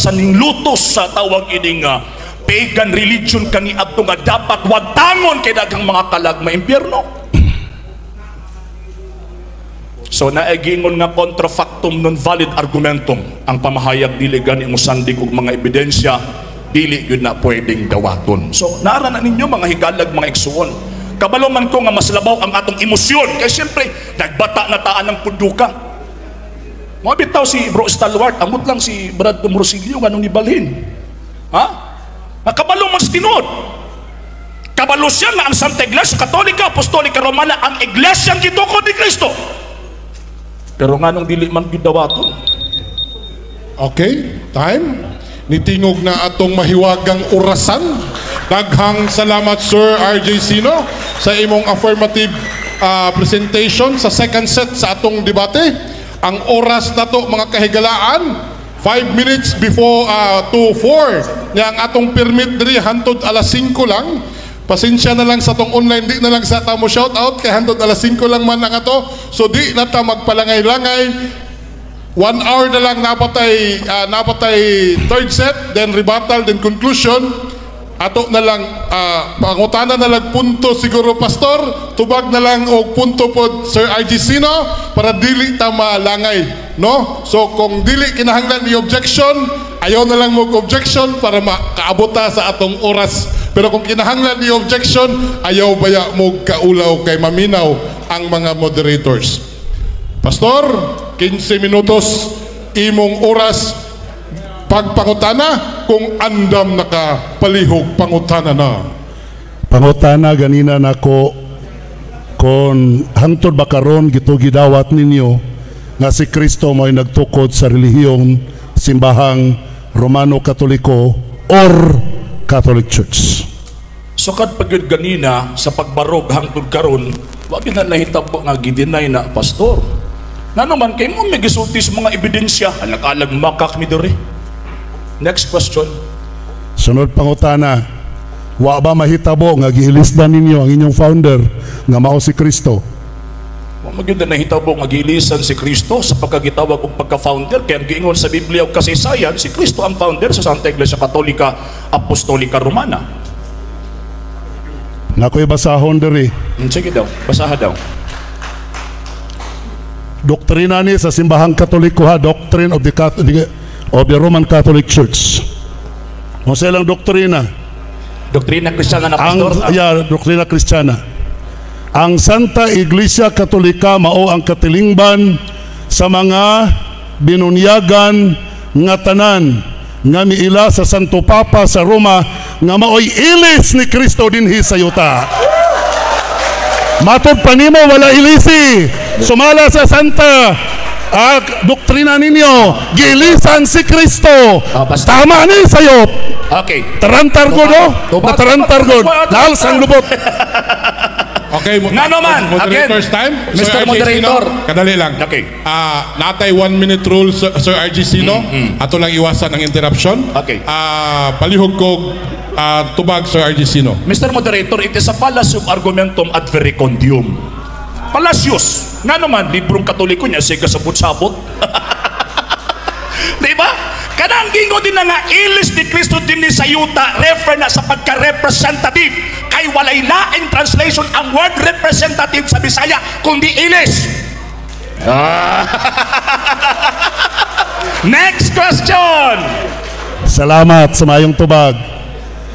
sa ninglutos sa tawag ining pagan religion kani adto nga dapat wag tangon kay daghang mga kalag maimpyerno. So naigingon nga contra factum non valid argumentum ang pamahayag dili gani mo sandig og mga ebidensya dili gyud na pwedeng dawaton. So naara na ninyo mga higalag mga igsuon. Kabalo man ko nga mas labaw ang atong emosyon kay siyempre nagbata na taan ng puduka. Mga bitaw si Bro Stalwart amot lang si Brad Morosilio nganong ibalhin. Ha? Nakabalo man sa tinod. Kabalo siya nga ang Santa Iglesia Katolika Apostolika Romana ang iglesyang gitukod ni Kristo. Pero nga nung dili man gidawaton. Okay, time. Nitingog na atong mahiwagang orasan. Daghang salamat Sir RJ Sino sa imong affirmative presentation sa second set sa atong debate. Ang oras na to mga kahigalaan 5 minutes before 2:04 nga ang atong permit diri hantod alas 5 lang. Pasensya na lang sa tong online, di na lang sa tamo shout out kay hantod alas 5 lang man ang ato. So di na ta magpalangay-langay. 1 hour na lang napatay third set, then rebuttal, then conclusion. Ato na lang pangutana na lang punto siguro pastor, tubag na lang og punto pod Sir RG Sino para dili ta malangay, no? So kung dili kinahanglan ni objection, ayaw na lang mo objection para makaabota sa atong oras. Pero kung kinahanglan ni objection, ayaw baya mo kaulaw kay maminaw ang mga moderators. Pastor, 15 minutos imong oras pagpangutana kung andam nakapalihog pangutana na. Pangutana ganina nako kung hangtod ba karon gidawat ninyo nga si Kristo mo'y nagtukod sa relihiyong simbahang Romano Katoliko or Catholic Church. So kad pagyud ganina sa pagbarog hangtod karon, wa gyud na nahitabo nga gidinay na pastor. Nanuman kay mo may gisulti sa mga ebidensya, alag-alag makak mi diri. Next question. Sunod pangutana, wa ba mahitabo nga giilisdan ninyo ang inyong founder nga mao si Kristo? Wa magyud na nahitabo nga giilisan si Kristo sa pagkagitawag og pagka-founder kay ang giingon sa Biblia ug kasaysayan si Kristo ang founder sa Santa Iglesia Katolika Apostolika Romana. Nakoy basahon diri. Sige daw, basaha daw. Doktrina ni sa simbahang Katoliko ha, doctrine of the Roman Catholic Church. Kung sa ilang doktrina? Doktrina Kristiyana na pastor? Doktrina Kristiyana. Ang Santa Iglesia Katolika mao ang katilingban sa mga binunyagan nga tanan nga miila sa Santo Papa sa Roma nga maoy ilis ni Kristo dinhi sa yuta. Matod pa nimo wala ilisi. Sumala sa Santa doktrina ninyo, giilisan si Kristo. Tama ni sayop. Okay. Tarantargo no? Tarantargo. Dahil sang lubot. Okay, nga naman, moderator's time. Mr. Moderator. Kadali lang. Okay. Natay 1 minute rule, Sir RG Sino. Ato lang iwasan ang interruption. Okay. Palihog ko tubag, Sir RG Sino. Mr. Moderator, it is a fallacy of argumentum ad verecundium. Palacios. Nga naman, librong Katoliko niya, siga sabot-sabot. Diba? Kanang gingo din na nga, ilis ni Kristo din ni sayuta, refer na sa pagka-representative. Kay walay laing translation ang word representative sa Bisaya, kundi ilis. Next question. Salamat sa mayong tubag.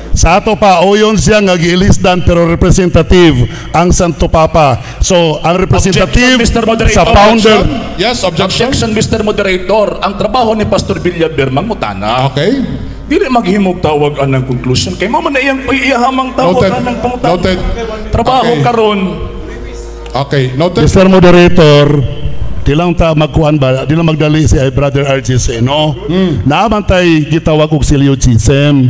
Sa ato pa, oyon siya nga giilisdan pero representative ang Santo Papa. So, ang representative sa founder. Yes, objection. Objection, Mr. Moderator. Ang trabaho ni Pastor Villaber mangutana. Okay. Dili maghimog tawag ang conclusion. Kay mama na iyang iyahamang tawag ang pangutana. Noted. Trabaho Okay. karon. Okay, noted. Mr. Moderator, di lang ta magkuhan ba, di lang magdali si Brother RGC, no? Naaman tayo gitawag og syllogism.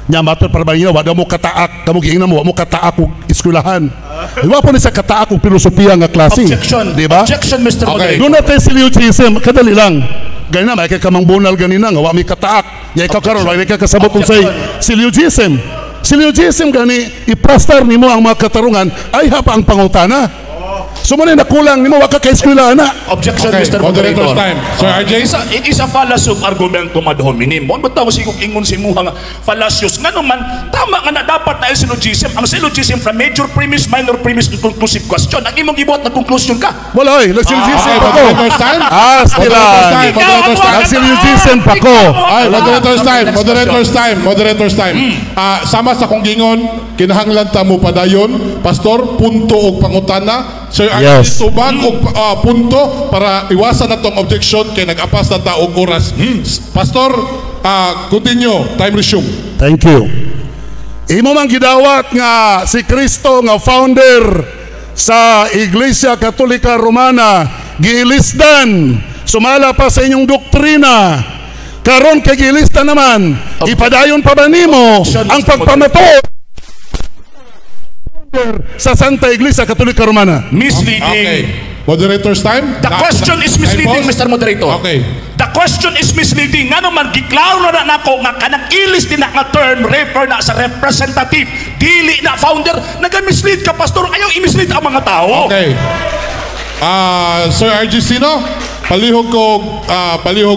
Nya matod para bangina wala mo kataak, kamo giingnan mo mo kataak og eskwelahan. Wa po ni sa kataak og filosofiya nga klase. Objection. Di ba? Objection, Mr. Moderator. Doon natin syllogism, kadali lang. Ganina may kay kamang bunal ganina nga wa mi kataak. Nya ikaw karon wala ka kasabot kung say syllogism. Syllogism gani iplastar nimo ang mga katarungan ay hapa ang pangutana. Sumunod na kulang nimo wa ka kay eskwela na. Objection, Okay, Mr. moderator's Moderator. time. Sir RJ? It is a fallacy of argumentum ad hominem. Mo bitaw sigog ingon si muha nga fallacious ngano man tama nga na dapat na syllogism. Ang syllogism from major premise, minor premise, and conclusive question. Ang imong gibuhat na conclusion ka. Wala oy, nagsilyugism Okay, pa ko. moderator's time. Stilan. Moderator's time. Nagsilyugism pa ko. Ay, moderator's time. Sama sa kong gingon, kinahanglan ta mo padayon, pastor, punto og pangutana. Sir, Yes. tubag og punto para iwasan natong objection kay nag-apas na ta og oras. Pastor, continue. Time resume. Thank you. Imo man gidawat nga si Kristo nga founder sa Iglesia Katolika Romana giilisdan sumala pa sa inyong doktrina. Karon kay giilista naman, ipadayon pa ba nimo ang pagpamato sa Santa Iglesia Katolika Romana? Misleading. Okay. Moderator's time. The question is misleading, Time pause. Mr. Moderator. Okay. The question is misleading. Nga naman, giklaro na nako nga kanang ilis din na nga term, refer na sa representative, dili na founder, naga-mislead ka, Pastor. Ayaw i-mislead ang mga tao. Okay. Sir RG Sino, palihog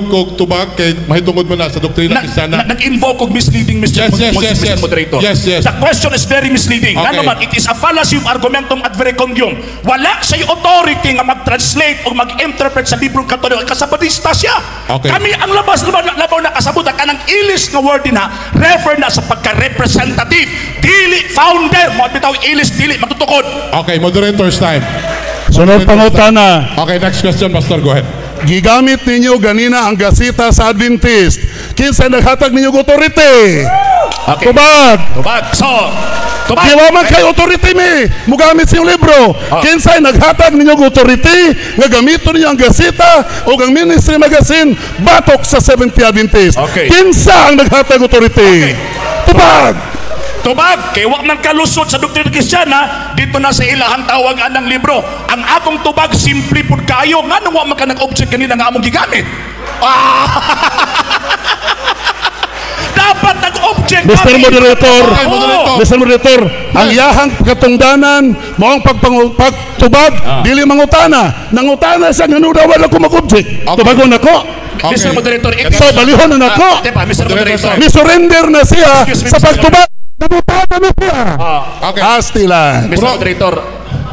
ko tubag kay mahitungod mo na sa doktrina Kristiyana. Nag-invoke og misleading, Mr. Yes. Moderator. Yes. The question is very misleading. Okay. Nga naman, it is a fallacy of argumentum ad verecundium. Wala sa'y authority nga mag-translate o mag-interpret sa librong katoliko. Kasabadista siya. Okay. Kami ang labaw na kasabot ka ng ilis nga word din ha, refer na sa pagka-representative. Dili founder. Mo bitaw ilis, dili magtutukod. Okay, moderator's time. Sunod pangutana. Okay, next question, Pastor. Go ahead. Gigamit ninyo ganina ang gasita sa Adventist. Kinsa naghatag ninyo authority? Okay. Tubag. Tubag. Di man kay authority mi. Mugamit sa iyong libro. Kinsay naghatag ninyo authority nga gamiton ninyo ang gasita o ang ministry magazine batok sa Seventh Adventist. Okay. Kinsa ang naghatag authority? Okay. Tubag. Tubag, kay wag nang kalusot sa doktrina Kristiyana, dito na sa ilahang tawag anang libro. Ang akong tubag, simple pud kayo. Nga nung wag man ka nag-object kanina nga among gigamit. Dapat nag-object. Mr. Moderator, Okay, Moderator. Mr. Moderator, ang iyahang katungdanan mo ang pagtubag, dili mangutana. Nangutana sa nga daw wala ko mag-object. Okay. Tubagon ako. Okay. Mr. Moderator, So, balihon na nako. Tepa, Mr. Moderator. Ni-surrender na siya Excuse me, sa Mr. pagtubag. Nabutana na siya. Okay. Astilan. Mr. Moderator,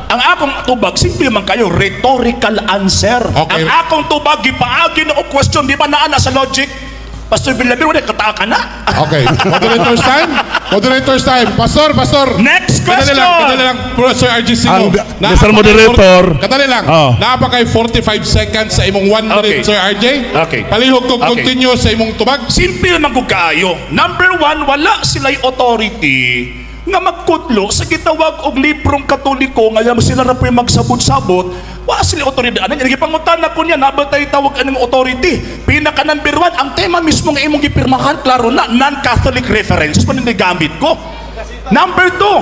ang akong tubag, simple man kayo, rhetorical answer. Okay. Ang akong tubag, gipaagi na o question, di ba naana sa logic? Pastor Villamil, wala kataka na. Okay. Moderator's time. Moderator's time. Pastor. Next question. Kadali lang. Sir RG Sino. Mr. Moderator. Kadali lang. Naapa kay 45 seconds sa imong 1 minute, Okay. Sir RJ. Okay. Palihog kong Okay. continue sa imong tubag. Simple man kung kaayo. Number one, wala sila'y authority nga magkudlo sa gitawag og librong katoliko nga sila ra po'y magsabot-sabot. Wala sila authority. Ano yung pangutan na ko niya, nabatay tawag anong authority. Pinaka number one, ang tema mismo nga imong gipirmahan, klaro na, non-Catholic references pa gamit ko. Number two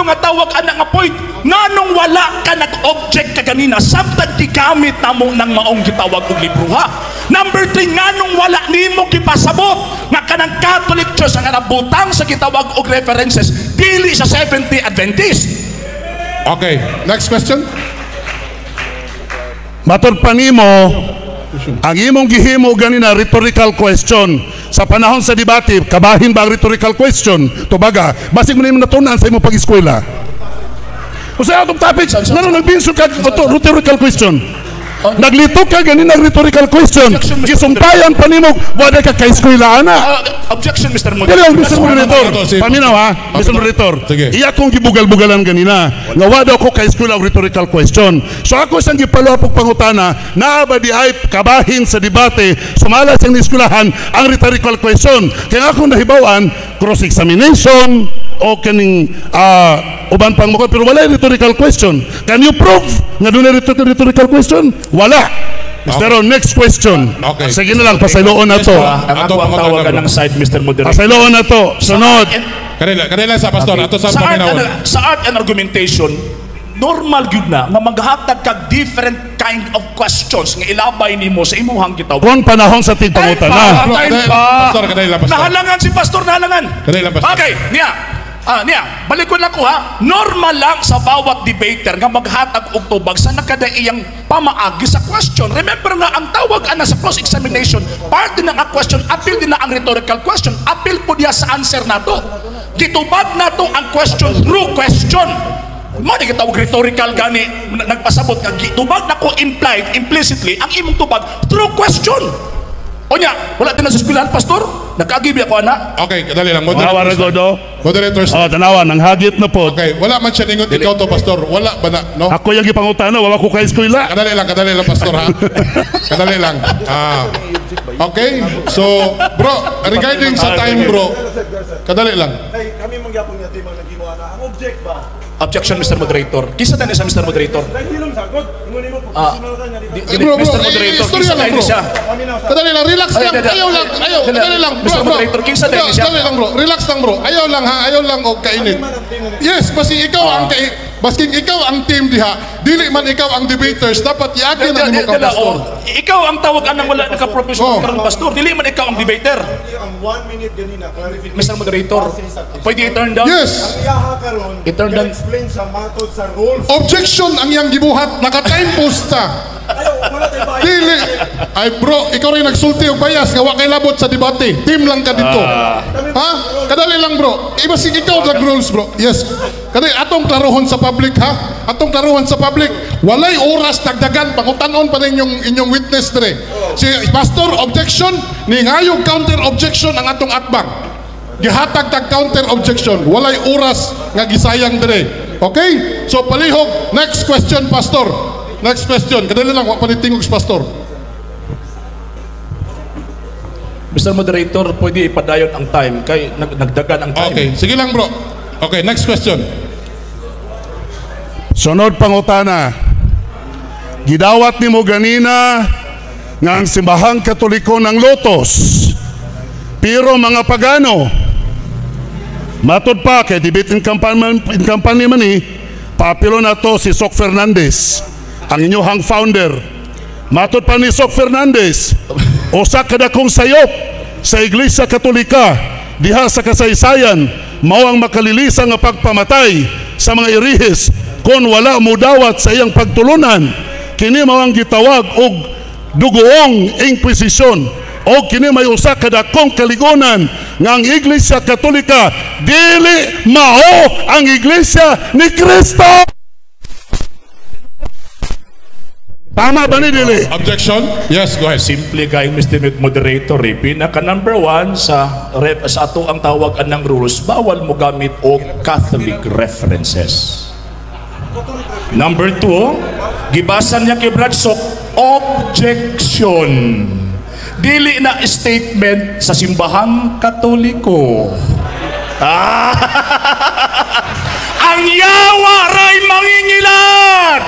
nga tawag ana nga point, nganong wala ka nag-object ka ganina, sabtad gigamit namo ng maong gitawag og libro ha. Number 3, nganong wala nimo gipasabot nga kanang Catholic Church nga nabutang sa gitawag og references dili sa Seventh Adventist. Okay. Next question. Matod pa nimo, ang imong gihimo ganina rhetorical question. Sa panahon sa debate, kabahin ba ang rhetorical question? Tubaga, basig mo na natunan sa imong pag-eskwela. Kung sa atong topic, nga nagbinsyo ka rhetorical question. Naglito ka ganina rhetorical question. Gisumtayan pa nimo, wala ka ka-eskwela ana. Objection, Mr. Kaya Moderator. Mr. Moderator, paminaw ha, Mr. Moderator. Sige. Iya kong gibugal-bugalan ganina. Nga wala ako kay school of rhetorical question. So ako siyang gipalo pag pangutana, naaba di ay kabahin sa debate, sumala siyang niskulahan ang rhetorical question. Kaya akong nahibawan, cross-examination, o kaning uban pang mukha, pero wala yung rhetorical question. Can you prove nga doon na rhetorical question? Wala. Pero next question. Okay. Sige na lang, pasayloon na to. Ang ako ang tawagan ng side, Mr. Moderator. Pasayloon na to. Sunod. Kanila sa pastor. Ato sa paminawan. Sa art and argumentation, normal gyud na nga maghatag kag different kind of questions nga ilabay nimo sa imuhang gitawag. Kung panahon sa tigpangutan na. Time pa. Pastor, kanila, pastor. Nahalangan si pastor, nahalangan. Kanila, pastor. Okay, niya. Niya, balik ko lang ko ha. Normal lang sa bawat debater nga maghatag og tubag sa nakadaiyang pamaagi sa question. Remember nga, ang tawag ana sa cross-examination, part din ang question, appeal din na ang rhetorical question, appeal po niya sa answer nato. Gitubag nato ang question through question. Mo di kitawag rhetorical gani, nagpasabot nga, gitubag na ko implied, implicitly, ang imong tubag through question. O niya, wala din na sa eskwelahan, Pastor? Nag-agibi ako, ana? Okay, kadali lang. Mga Waragodo. Moderators. Oh, tanawa, nang hagit na po. Okay, wala man siya ningon ikaw to, Pastor. Wala ba na, no? Ako yung ipangutano, wala ko kay eskwela. Kadali lang, Pastor, ha? Kadali lang. Okay, so, bro, regarding sa time, bro, kadali lang. Kami mangyapon niya timang naghiwa na. Ang object ba? Objection, Mr. Moderator. Kisa din sa Mr. Moderator. Dahil hilong sagot. Ingunin mo po. Sunod niya dito. Bro, Mr. Moderator, istorya kisa lang, din bro. siya. Kadali lang, relax lang. Ayaw lang, kadali lang. Mr. Moderator, kinsa din siya. Kadali lang, bro. Relax lang, bro. Ayaw lang, ha? Ayaw lang og kainit. Yes, basi ikaw ang basking ikaw ang team diha. Dili man ikaw ang debaters, dapat iakin ang imo ka, Pastor. Ikaw ang tawag anang wala naka-professional karon, Pastor. Dili man ikaw ang debater. Ang 1 minute ganina. Mr. Moderator, pwede i-turn down? Yes. Ang iyaha karon. I-turn down. Explain sa matod sa rules. Objection ang iyang gibuhat. Naka-time post ta. Ayaw, wala tayo ba? Dili. Ay bro, ikaw rin nagsulti og bias nga wa kay labot sa debate. Team lang ka dito. Ha? Kadali lang bro. Iba si ikaw nag rules bro. Yes. Kadali atong klarohon sa public ha. Atong klarohon sa public. Walay oras dagdagan pangutanon pa rin inyong witness dire. Si Pastor objection ni ngayog counter objection ang atong atbang. Gihatag tag counter objection. Walay oras nga gisayang dire. Okay? So palihog, next question Pastor. Next question. Kadali lang, wak panitingog si Pastor. Mr. Moderator, pwede ipadayon ang time kay nagdagan ang time. Okay, sige lang bro. Okay, next question. Sunod pangutana. Gidawat nimo ganina nga ang simbahang Katoliko ng Lotos. Pero mga pagano, matod pa kay debate in campaign man ni, papilo na to si Sok Fernandez, ang inyong founder. Matod pa ni Sok Fernandez, usa kada kong sayop sa Iglesia Katolika diha sa kasaysayan, mao ang makalilisa nga pagpamatay sa mga irihis kon wala mo dawat sa iyang pagtulunan. Kini mao ang gitawag og dugoong inkwisisyon, o kini may usa kada kong kaligunan nga ang Iglesia Katolika dili mao ang Iglesia ni Kristo. Tama ba ni dili? Objection? Yes, go ahead. Simple kay Mr. Moderator, pinaka number 1 sa ato ang tawag ng rules, bawal mo gamit og Catholic references. Number 2, gibasan niya kay Bradshaw, objection. Dili na statement sa simbahang Katoliko. Ang yawa ray mangingilat.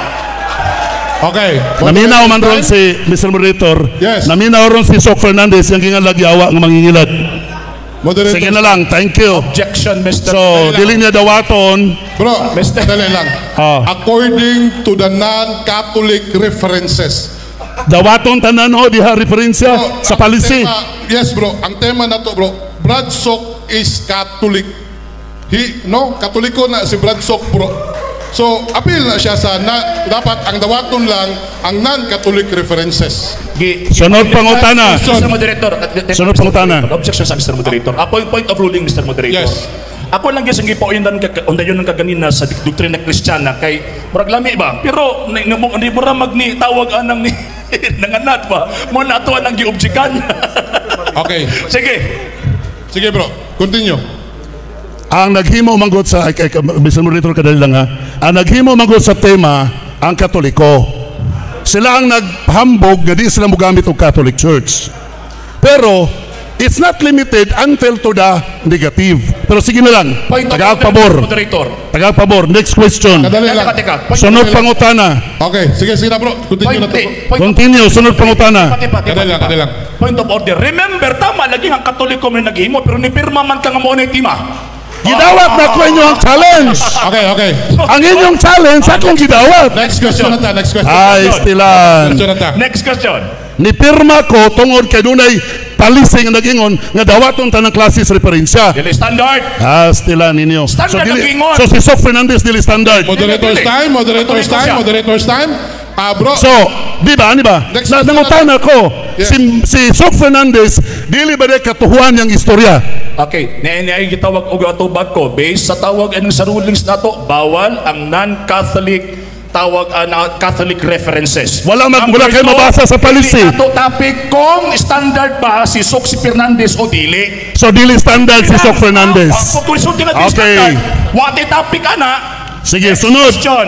Okay. Naminaw man ron si Mr. Moderator. Yes. Naminaw ron si Sok Fernandez yung gingalagyawa ng mangingilat. Moderator. Sige na lang, thank you. Objection, Mr. So, dili niya dawaton. Bro, Mr. dali lang. According to the non-Catholic references. Dawaton tanan ho diha referensya Bro, sa ang palisi. yes bro, ang tema na to bro, Bradshaw is Catholic. Katoliko na si Bradshaw bro. So, appeal na siya sa dapat ang dawaton lang ang non-Catholic references. Sunod pangutana. Mr. Moderator. Sunod pangutana. Objection sa Mr. Moderator. Point of ruling, Mr. Moderator. Yes. Ako lang yung gipauindan undayon ng kaganina sa doktrina Kristiyana kay murag lami ba? Pero hindi mo ra magni tawag anang ni nanganat ba? Mo na ato ang giobjekan. Okay. Sige. Sige bro, continue. Ang naghimo manggod sa Mr. Moderator kadali lang ha. Ang naghimo manggod sa tema ang Katoliko. Sila ang naghambog nga di sila mogamit og Catholic Church. Pero it's not limited until to the negative. Pero sige na lang. Tagapabor. Tagapabor. Next question. Kadali lang. Sunod pangutana. Okay, sige na bro. Continue na to. Continue. Sunod pangutana. Kadali lang. Point of order. Remember, tama lagi ang Katoliko may naghimo pero ni pirma man ka nga mo na tima. Gidawat na ko inyong challenge. Okay. Ang inyong challenge akong gidawat. Next question na ta. Ay, stilan. Next question. Ni pirma ko tungod kay dunay palisi nga nag-ingon nga dawaton tanang klase sa referensya. Dili standard. Stila ninyo. Standard nag-ingon. So si Soc Fernandez dili standard. Moderators time, moderators time, moderators time. Bro, So, di ba? Next Nangutan ako, Yeah. si Soc Fernandez, dili ba de katuhuan yung istorya? Okay, niay gitawag og atubag ko based sa tawag anong sa rulings nato, bawal ang non-Catholic tawag Catholic references. Wala Number kayo two, mabasa sa policy. dili nato topic kung standard ba si Soc Fernandez o dili. So, dili standard si Soc Fernandez. Kung sulti na Okay. standard, wati topic ana. Sige, sunod. Question.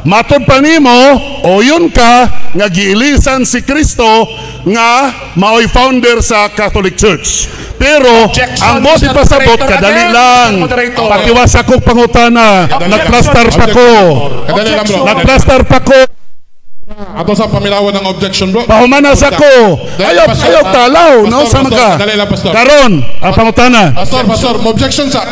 Matod pa nimo, o yun ka, nga giilisan si Kristo nga mao'y founder sa Catholic Church. Pero, Objection, ang boss Mr. ipasabot, Moderator, kadali again, lang. Mr. Moderator. Patiwas akong pangutana. Objection. Nagplastar pa ko. kadali lang bro. Nagplastar pa ko. Ato sa pamilawan ng objection bro. Pahumanas ako. Dali, Pastor. Ayaw talaw. No, Pastor, sama ka. Dali lang, Pastor. Karon, ang pangutana. Pastor, objection sa.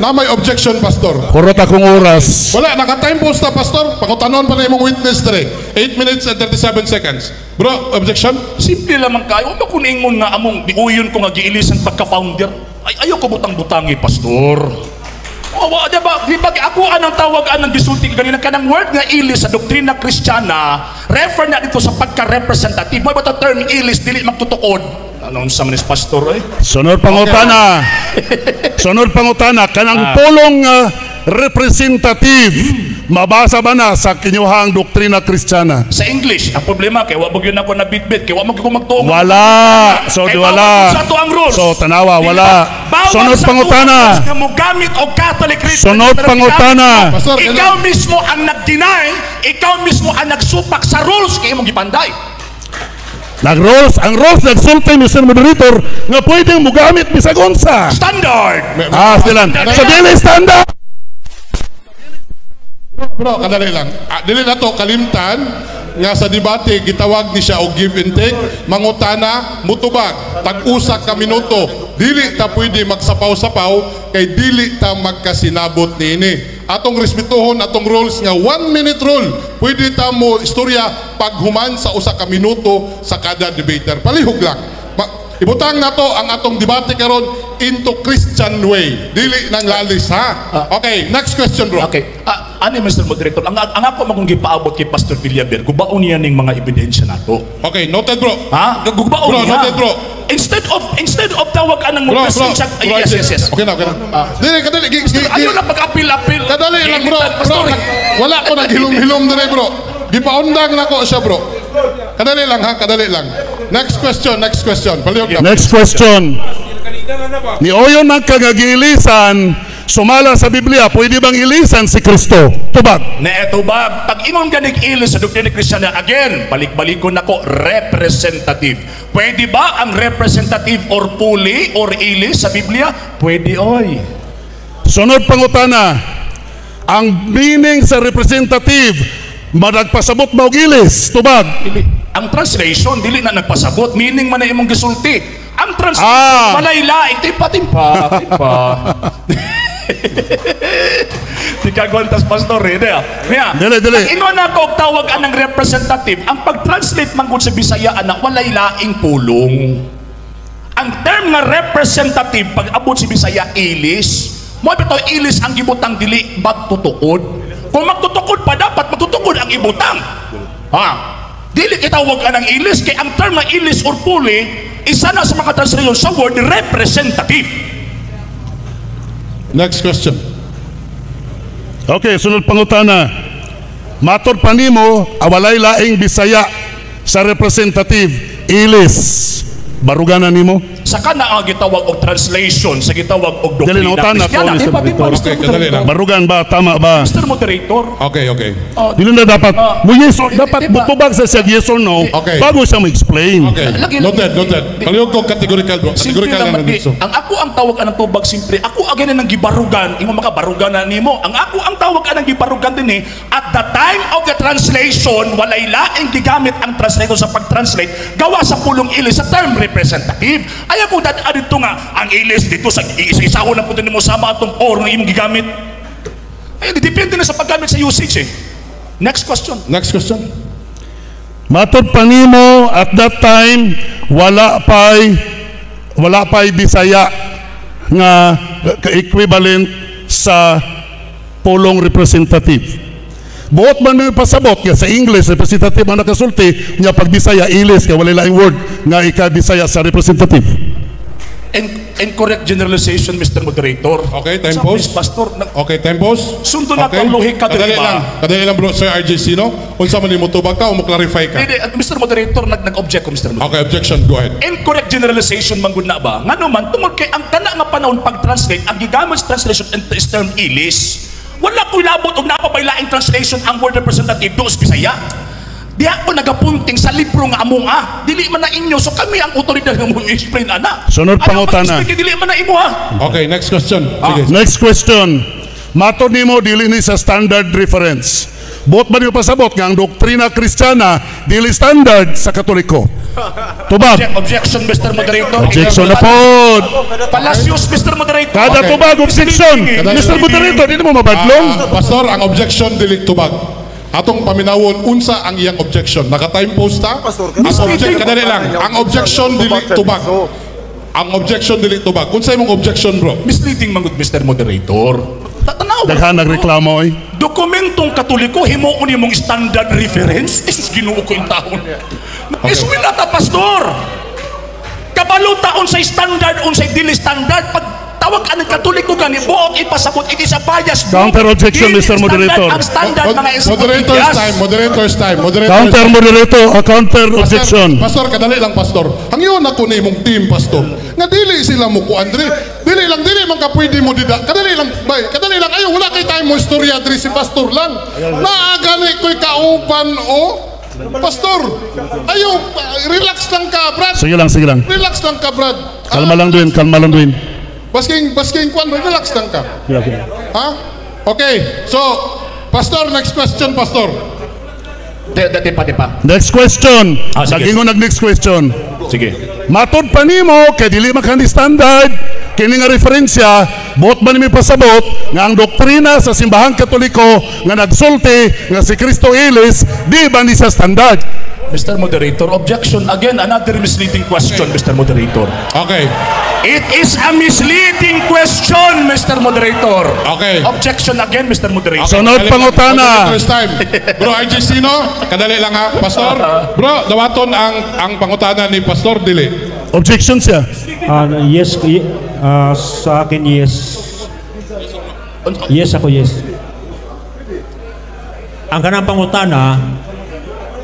Na may objection, Pastor. Kurot akong oras. Wala, naka-time post na, Pastor. Pangutanon pa na imong witness today. 8 minutes and 37 seconds. Bro, objection? Simple lamang kayo. Ano kung ingon nga among diuyon ko nga giilisan pagka-founder? Ay, ayaw ko butang-butangi, pastor. Di ba ako anang tawag anang gisulti ganina kanang word nga ilis sa doktrina Kristiyana, refer na dito sa pagka-representative. Mo ba ito term ilis dili magtutukod? Anong sa manis pastor eh? Sunod pangutana. Sunod pangutana. Kanang pulong representative. Mabasa ba na sa kinyuhang doktrina Kristiyana? Sa English, ang problema kay wa mo gyud ako na bit-bit kay wa mo gyud ko magtuong. Wala. So, Kay di wala. bawal sa ato ang rules. So, tanawa, Di wala. ba? Bawal Sunod sa pangutana. rules nga mogamit og Catholic reference. Sunod pangutana. Pastor, Ikaw mismo ang nag-deny, ikaw mismo ang nagsupak sa rules kay imong gipanday. Nag-rules. Ang rules nagsulti, Mr. Moderator, nga pwedeng mugamit bisag unsa. Standard. Stilan. So, dili standard. Bro, kadali lang. Dili na to kalimtan nga sa debate gitawag ni siya og give and take, mangutana, mutubag, tag-usa ka minuto. Dili ta pwede magsapaw-sapaw kay dili ta magkasinabot niini. Atong respetuhon atong rules nga 1 minute rule. Pwede ta mo istorya paghuman sa usa ka minuto sa kada debater. Palihog lang. Ibutang nato ang atong debate karon into Christian way. Dili nang lalis ha. Okay, next question bro. Okay. Ani Mr. Moderator, ang ako magong gipaabot kay Pastor Villaber, gubaon niya ning mga ebidensya nato. Okay, noted bro. Ha? Gubaon Bro, niya. noted, bro. Instead of tawag anang mo Bro, presensya. Yes. Okay na, okay na. Dili, kadali. Ayaw na pag-apil-apil. Kadali lang bro. Pastor, Wala ko naghilom-hilom dali bro. Gipaundang na ko siya bro. Kadali lang ha, kadali lang. Next question. Palihog lang. Next question. Ni Oyon nagkagagilisan, sumala sa Biblia, pwede bang ilisan si Kristo? Tubag. na eto ba, pag ingon ganig ilis sa doktrina Kristiyana, again, balik-balik ko na ko, representative. Pwede ba ang representative or puli or ilis sa Biblia? Pwede, oy. Sunod pangutana. Ang meaning sa representative, madagpasabot ba og ilis? Tubag. Ang translation, dili na nagpasabot, meaning man na imong gisulti. Ang translation, malay-laing, timpa-timpa. Di ka gwantas pastor eh. Dili. Pag ingon na ko tawag anang representative, ang pag-translate man gud sa Bisaya anak walay laing pulong. Ang term nga representative pag abot sa Bisaya ilis, mo bitaw ilis ang gibutang dili magtutukod. Kung magtutukod pa dapat magtutukod ang ibutang. Ha? Dili kitawag anang ilis kay ang term nga ilis or puli isa na sa mga translation sa word representative. Next question. Okay, sunod pangutana. Matod pa nimo, awalay laing Bisaya sa representative, ilis. Baruganan nimo? Sa kana ang gitawag og translation, sa gitawag og Dali na doktrina utana Kristiyana. ko, Mr. Moderator. Okay, kadali lang. Barugan ba? Tama ba? Mr. Moderator, Okay. Dili na dapat. Mo yes or dapat diba? butubag sa siya yes or no Okay. bago siya mo-explain. Okay. Lagi- Noted. Palihog ko categorical bro. simple Categorical lang lang magi. dito. Ang ako ang tawag anang tubag simple. Ako again nang gibarugan, imo makabarugan na nimo. Ang ako ang tawag anang gibarugan din at the time of the translation, walay laing gigamit ang translator sa pag-translate gawa sa pulong ilis sa term representative. Ayaw ko dito nga ang ilis dito sa isa-isahon na po din mo sama atong or nga imong gigamit. Ay, depende na sa paggamit sa usage eh. Next question. Matod pa nimo at that time wala pay wala pa'y Bisaya nga equivalent sa pulong representative. Buot man may pasabot nga sa English representative ang nakasulti nya pag Bisaya ilis kay wala laing word nga ika-Bisaya sa representative. Incorrect generalization, Mr. Moderator. Okay, time Sa pause. Pastor, Okay, time pause. Sundo na ang lohika, Kadali diba? lang. Kadali lang bro, Sir RJ Sino. Kung sa man mo tubag ka o mo clarify ka. Hindi, Mr. Moderator, nag-object ko, Mr. Moderator. Okay, objection. Go ahead. Incorrect generalization manggod na ba? Nga naman, tungkol kay ang kana nga panahon pag-translate, ang gigamit sa translation is term ilis. Wala ko labot og napabailaing translation ang word representative doos Bisaya. Di ako nagapunting sa libro nga among dili man na inyo, so kami ang otoridad nga mong explain ana. Sunod pangutana. Dili man na imo Okay, next question. Sige. Next question. Matod nimo dili ni sa standard reference. Buot ba niyo pasabot nga ang doktrina Kristiyana dili standard sa Katoliko? Tubag. Objection, Mr. Moderator. Objection na pod. Palacios, Mr. Moderator. Kada Okay. tubag objection. Kadali- Mr. Moderator, di mo mabadlong. Pastor, ang objection dili tubag. Atong paminawon unsa ang iyang objection. Naka-time post ta? Pastor, Ang kadali lang. Ang objection dili tubag. Ang objection dili tubag. Unsa imong objection, bro? Misleading manggod, Mr. Moderator. Tatanaw. Daghan nagreklamo oy. Dokumentong Katoliko himuon nimong standard reference. Jesus, Ginoo ko yung taon. Eskwela ta, pastor. Kabalo taon sa standard unsay dili standard pag tawag ang Katoliko gani buot ipasabot it is a bias. Counter objection, Dili Mr. standard Moderator. Ang standard mga Moderator's time. Moderator's time. Counter moderator, counter objection. Pastor, kadali lang, Pastor. Hangyon ako na imong team, Pastor. Nga dili sila mo ko, Andre. Dili man ka pwede mo dida. Kadali lang, bay. Kadali lang. Ayaw, wala kay time mo istorya, Andre, si Pastor lang. Naagani ko'y kauban, Pastor, ayaw, relax lang ka, Brad. Sige lang. Relax lang ka, Brad. Kalma lang din. Basking kwan, relax lang ka. Ha? Okay, so, Pastor, next question, Pastor. Dati pa. Next question. Sige. Nagingon next question. Sige. Matod pa nimo kay dili man kandi standard kini nga referensya buot ba nimi pasabot nga ang doktrina sa simbahang Katoliko nga nagsulti nga si Kristo ilis di ba ni sa standard? Mr. Moderator, objection again, another misleading question, Mr. Moderator. Okay. It is a misleading question, Mr. Moderator. Okay. Objection again, Mr. Moderator. Sunod pangutana. First time. Bro, RJ Sino, kadali lang ha, Pastor. Bro, dawaton ang pangutana ni Pastor dili. Objection siya. Yes, sa akin yes. Yes ako, yes. Ang kanang pangutana,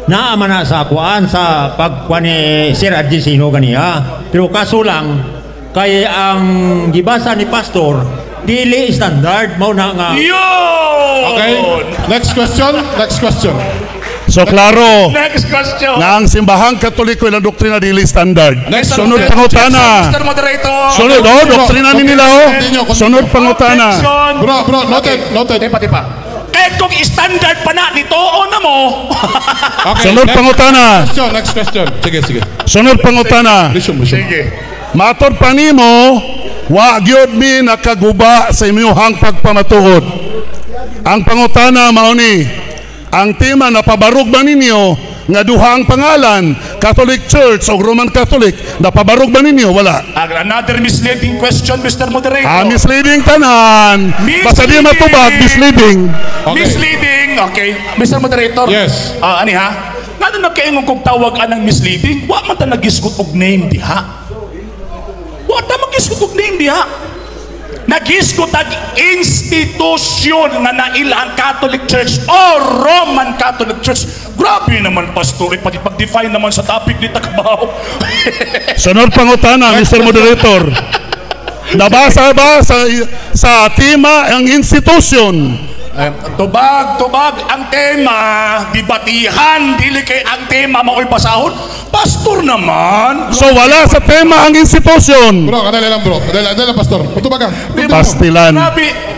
naama na sa akuan sa pagkuan ni Sir Argesino ganiya. Pero kaso lang, kay ang gibasa ni Pastor, dili standard, mao na nga. Yun! Okay. Next question. So klaro Next question. nga ang simbahang Katoliko ilang doktrina dili standard. Next Sunod question. pangutana. Mr. Moderator. Sunod doktrina ni nila Sunod pangutana. Objection. Bro, noted. Tipa. Eh kung standard pa na, nitoon na mo. Okay. Sunod pangutana. Next question. Sige. Sunod pangutana. Listen. Sige. Matod pa nimo, wa gyud mi nakaguba sa imong pagpamatuod. Ang pangutana mao ni, ang tema na pabarog ba ninyo nga duha ang pangalan, Catholic Church o Roman Catholic, napabarog ba ninyo? Wala. Another misleading question, Mr. Moderator. Misleading tanan. Basta di Misleading. matubag, misleading. Okay. Misleading. Okay. Mr. Moderator. Yes. Ani ha? Nga nagkaingon kong tawag anang misleading, wa man ta nagisgot og name diha. Wa ta magisgot og name diha. Nagisgot ang institusyon nga nailang Catholic Church o Roman Catholic Church. Grabe naman, Pastor. Pati pag-define naman sa topic ni Takbaw. Sunod pangutana, Mr. Moderator. Nabasa ba sa tema ang institusyon? Tubag ang tema, dibatihan, dili kay ang tema mao'y basahon. Pastor naman. So wala sa tema ang institusyon. Bro, kadali lang, Pastor. Putubag ka. Pastilan.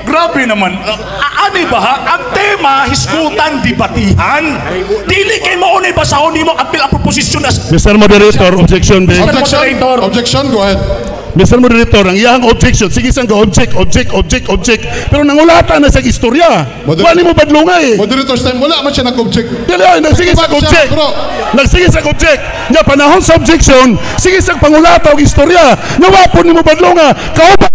Grabe naman. Ano ba ha? Ang tema, hisgutan, dibatihan. Dili kay mao'y basahon nimo apil ang proposisyon as Mr. Moderator, objection din. Moderator. Objection, go ahead. Mr. Moderator, ang iyang objection, sige sang object. Pero nangulatan na sa istorya. Wala mo badlungay. Moderator's time, wala man siya nag-object. Dili, nagsige sa Nagbago siya, object. bro. Nagsige sa object. Nya panahon sa objection, sige sa pangulata og istorya. Nya wapon nimo badlunga. Kaupat.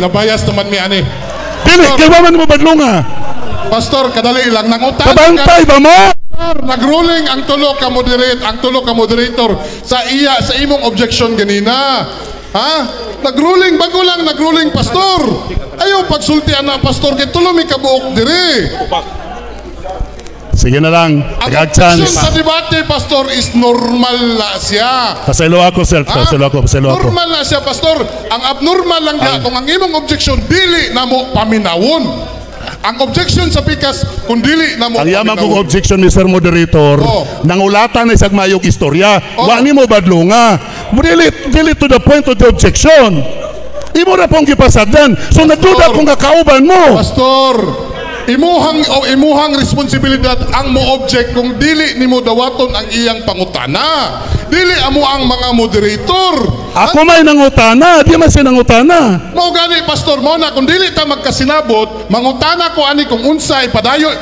Nabayas naman mi ani. Dili, kay wa man mo badlunga. Pastor, kadali lang nangutan. Kabantay ba mo? Nagruling ang tulo ka moderator sa imong objection ganina. Ha? Nagruling pastor. Ayaw pagsultian na pastor kay tulo mi kabuok diri. Sige na lang, Ang tagag objection chance. sa debate pastor is normal na siya. Paselo ako, sir. Paselo ako. Normal na siya pastor. Ang abnormal lang niya kung ang imong objection dili na mo paminawon. Ang objection sa pikas kung dili na mo Ang yaman kong paminawon. objection, Mr. Moderator, Oh. nangulatan na isang mayong istorya. Oh. Wa ni mo badlunga. Dili to the point of the objection. Imo na pong gipasagdan. So nagduda kung kakauban mo. Pastor, imuhang responsibilidad ang mo object kung dili nimo dawaton ang iyang pangutana. Dili amo ang mga moderator. Ako may nangutana, di man siya nangutana. Mao gani pastor mo na kung dili ta magkasinabot, mangutana ko ani kung unsa ipadayo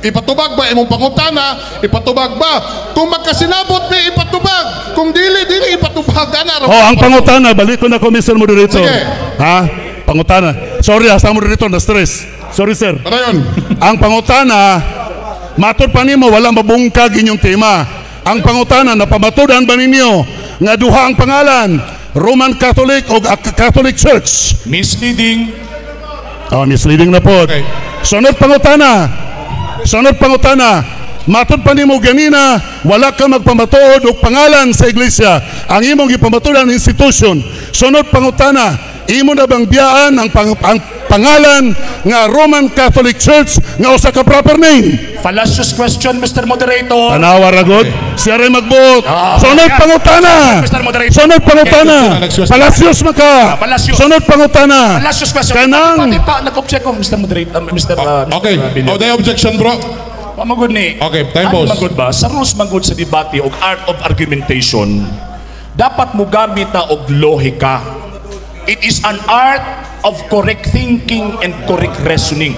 ipatubag ba imong pangutana, ipatubag ba? Kung magkasinabot ni ipatubag, kung dili ipatubag ana. Oh, ang pangutana, balik ko na ko, Mr. Moderator. Sige. Ha? Pangutana. Sorry, sa Moderator na stress. Sorry, sir. Ano yun? Ang pangutana, matod pa nimo wala mabungkag inyong tema. Ang pangutana, napamatudan ba ninyo nga duha ang pangalan, Roman Catholic o Catholic Church? Misleading. Oh, misleading na po. Okay. Sunod pangutana. Matod pa nimo ganina, wala ka magpamatuod og pangalan sa iglesia. Ang imong gipamatudan institution. Sunod pangutana, imo na bang biyaan ang pangalan nga Roman Catholic Church nga usa ka proper name? Fallacious question, Mr. Moderator. Tanawa ragod, siya rin magbuot. Sunod yeah. pangutana. Mr. Moderator. Sunod pangutana. Okay. Palacios maka. Palacios. Sunod pangutana. Fallacious question. Kanang Pati pa, nag-object ko, Mr. Moderator. Okay. Oh, the objection, bro. Pamagod ni. Okay, time Ano pause. magod ba? Sa rules magod sa debate o art of argumentation, dapat mo gamit na og lohika. It is an art of correct thinking and correct reasoning.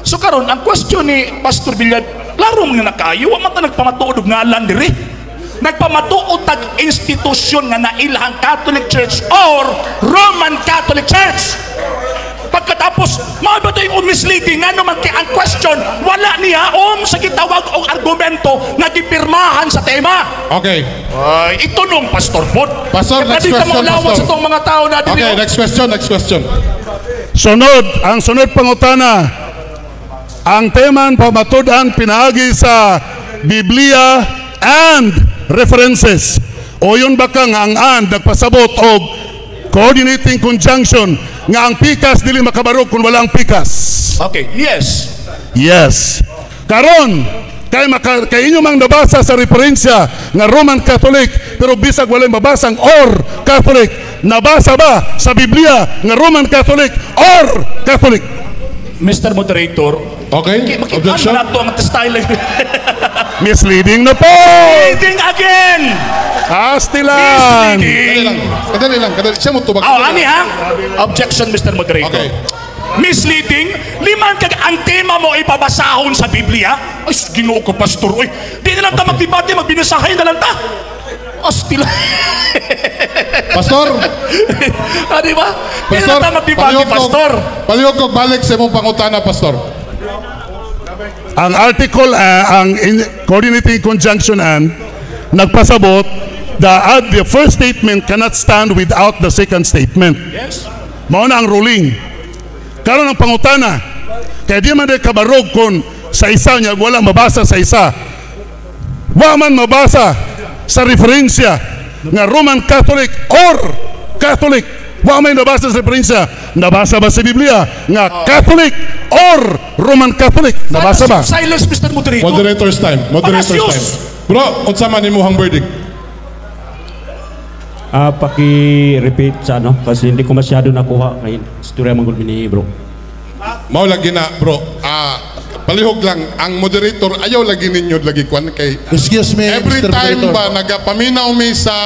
So karon ang question ni Pastor Villar, klaro nga nakayo, wa man ta nagpamatuod og ngalan diri. Nagpamatuod tag institusyon nga nailhang Catholic Church or Roman Catholic Church. Pagkatapos, mga ba yung misleading nga naman ang question, wala niya sa gitawag o argumento na gipirmahan sa tema. Okay. Ay, ito nung Pastor Pod. Pastor, next Pwede ka question, maulawan Pastor. sa itong mga tao na dito. Okay, next question. ang sunod pangutana. Ang teman pamatudan pinaagi sa Biblia and references. O yun ba kang ang and nagpasabot og coordinating conjunction nga ang pikas dili makabarog kung walang pikas. Okay, yes. Yes. Karon kay inyo mang nabasa sa referensya nga Roman Catholic pero bisag walay mabasang or Catholic, nabasa ba sa Biblia nga Roman Catholic or Catholic? Mr. Moderator, Okay, objection. Ano na ito ang style? Misleading na po. Leading again! Astilan. Misleading! Kadali lang. Siya mo tubag. Ani ha? Objection, Mr. Moderator. Okay. Misleading, liman kag ang tema mo ipabasahon sa Biblia. Ay, Ginoo ko, Pastor. Uy, di na lang ta magdebate, magbinasahay na lang ta. Astila. Pastor, Di ba? Di na lang ta magdebate, Pastor. Palihog ko balik sa imong pangutana, Pastor. Ang article, coordinating conjunction and nagpasabot the first statement cannot stand without the second statement. Yes. Mao na ang ruling. Karon ang pangutana, kaya di man kabarog kung sa isa niya wala mabasa sa isa. Wa man mabasa sa referensya nga Roman Catholic or Catholic. Wa may nabasa sa referensya. Nabasa ba sa Biblia nga Catholic or Roman Catholic? Nabasa ba? Silence, Mr. Moderator. Moderator's time. Palacios. Bro, unsa man imong verdict? Paki-repeat sa ano kasi hindi ko masyado nakuha kay istorya manggod ni bro. Mao lagi na bro. Palihog lang ang moderator ayaw lagi ninyo lagi kwan kay Excuse me, every Mr. time Moderator. ba nagapaminaw mi sa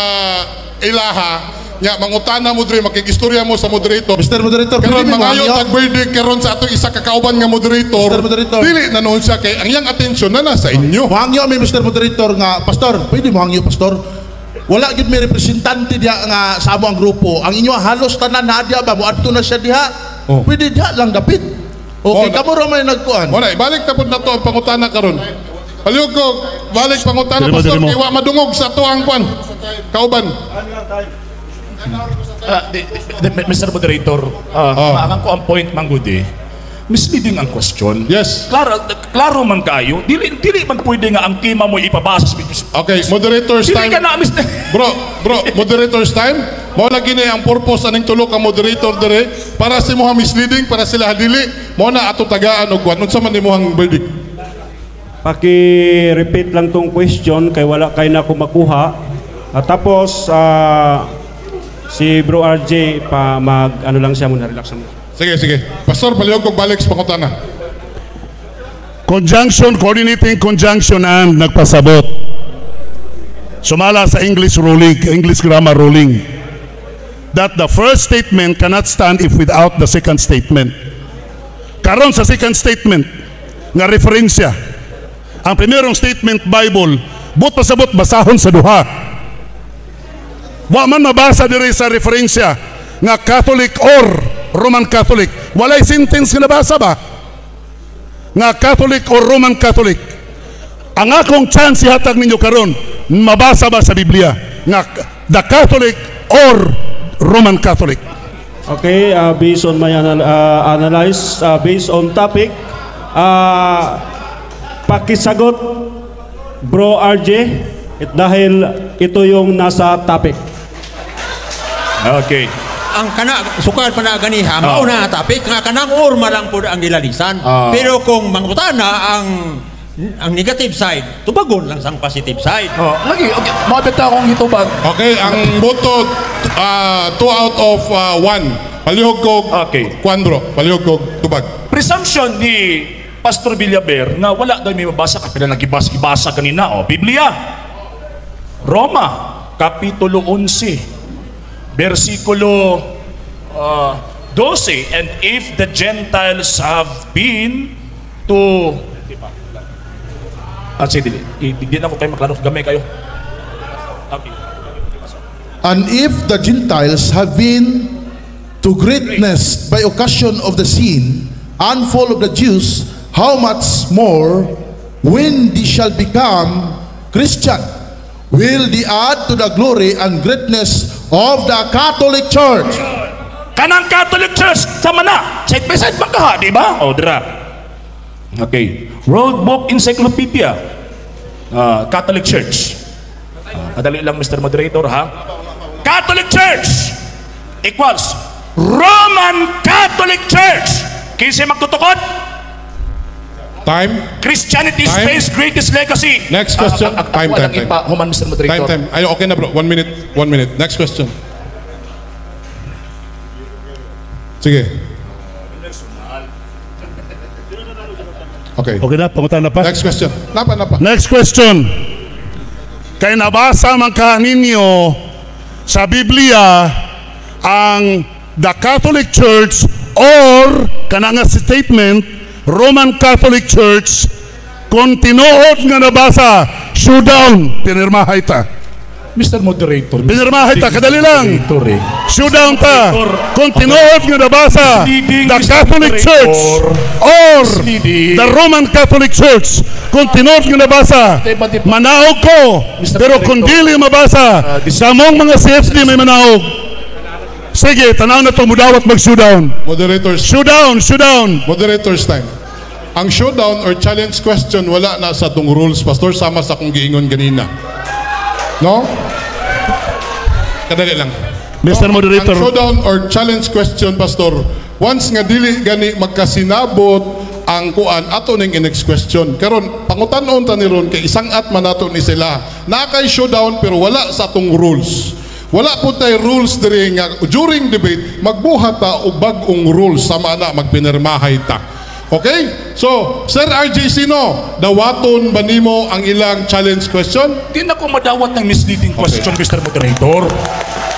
ilaha nya mangutana mo diri makikistorya mo sa moderator. Mr. Moderator, Karon pwede mo mangayo hangyo? tag verdict karon sa atong isa ka kauban nga moderator. Mr. Moderator. Dili na noon siya kay ang iyang atensyon na nasa inyo. Mohangyo mi Mr. Moderator nga pastor, pwede mo hangyo pastor. Wala gyud may representante diha nga sa amo ang grupo. Ang inyo halos tanan na diha ba moadto na siya diha. Oh. Pwede diha lang dapit. Okay, Oh, kamo ra may nagkuan. Mo na ibalik ta pud nato ang pangutana karon. Palihog ko balik pangutana Dili mo, pastor dili mo. kay wa madungog sa to ang kwan. Kauban. Mr. Moderator, maagang ko ang point manggudi. Misleading ang question. Yes. Klaro man kayo. Dili man pwede nga ang tema mo ipabasa. Okay, moderator's Dili time. ka na, Mr. Bro, moderator's time. Mao lagi ni ang purpose aning tulo ka moderator dire para si mo misleading para sila dili mo na ato tagaan og kwan unsa man nimuhang verdict. Paki-repeat lang tong question kay wala kay na ko makuha. Tapos si Bro RJ pa mag ano lang siya muna relax mo. Sige. Pastor, palihog kog balik sa pangutana. Conjunction, coordinating conjunction and nagpasabot. Sumala sa English ruling, English grammar ruling. That the first statement cannot stand if without the second statement. Karon sa second statement, nga referensya. Ang primerong statement, Bible, but pasabot basahon sa duha. Wa man mabasa diri sa referensya nga Catholic or Roman Catholic. Walay sentence nga nabasa ba? Nga Catholic or Roman Catholic. Ang akong chance ihatag ninyo karon, mabasa ba sa Biblia nga the Catholic or Roman Catholic? Okay, based on my analyze, based on topic, pakisagot Bro RJ dahil ito yung nasa topic. Okay. Ang sukad pa na ganiha, mauna nga topic, nga kanang urma lang po ang gilalisan. Pero kung mangutana ang negative side, tubagon lang sang positive side. Lagi, okay. Mabit akong hitubag. Okay, ang boto 2 out of 1. Palihog kog Okay. kwan bro, palihog kog tubag. Presumption ni Pastor Villaber na wala daw may mabasa kapila nagibasa kanina. Biblia. Roma, Kapitulo 11. Versikulo 12, and if the Gentiles have been to sige, hindi na ko kayo maklaro, gamay kayo. Okay. And if the Gentiles have been to greatness by occasion of the sin and fall of the Jews, how much more when they shall become Christian will they add to the glory and greatness of the Catholic Church? Kanang Catholic Church sama na. Side by side magkaha, di ba? Dira. Okay. World Book Encyclopedia. Catholic Church. Madali lang, Mr. Moderator, ha? Catholic Church equals Roman Catholic Church. Kinsa magtutukod? Time. Christianity Time. Space's greatest legacy. Next question. Time. Human, Mr. Moderator. Time. Ay, okay na bro. 1 minute. 1 minute. Next question. Sige. Okay. Okay na, pangutan na pa. Next question. Napa. Next question. Kay nabasa man ka ninyo sa Biblia ang the Catholic Church or kanang statement Roman Catholic Church kung tinuod nga nabasa showdown pinirmahay ta. Mr. Moderator. Pinirmahay ta, kadali lang. Moderator, eh. Showdown ta kung tinuod nga nabasa Misleading, the Mr. Catholic Moderator. Church or Misleading. the Roman Catholic Church kung tinuod nga nabasa manaog ko Mr. pero kung Moderator. dili mabasa sa mong mga CFD may manaog. Sige, tanaw na to mudawat mag-showdown. Showdown. Moderator's time. Ang showdown or challenge question wala na sa tong rules, Pastor, sama sa kong giingon ganina. No? Kadali lang. Mr. Moderator. Ang showdown or challenge question, Pastor, once nga dili gani magkasinabot ang kuan ato ning next question. Karon pangutan-on ta ni ron kay isang at man nato ni sila. Na kay showdown pero wala sa tong rules. Wala po tayo rules diri nga during debate magbuhat ta og bag-ong rules sama na magpinirmahay ta. Okay? So, Sir RJ Sino, dawaton ba nimo ang ilang challenge question? Di na ko madawat ng misleading question, Mr. Moderator.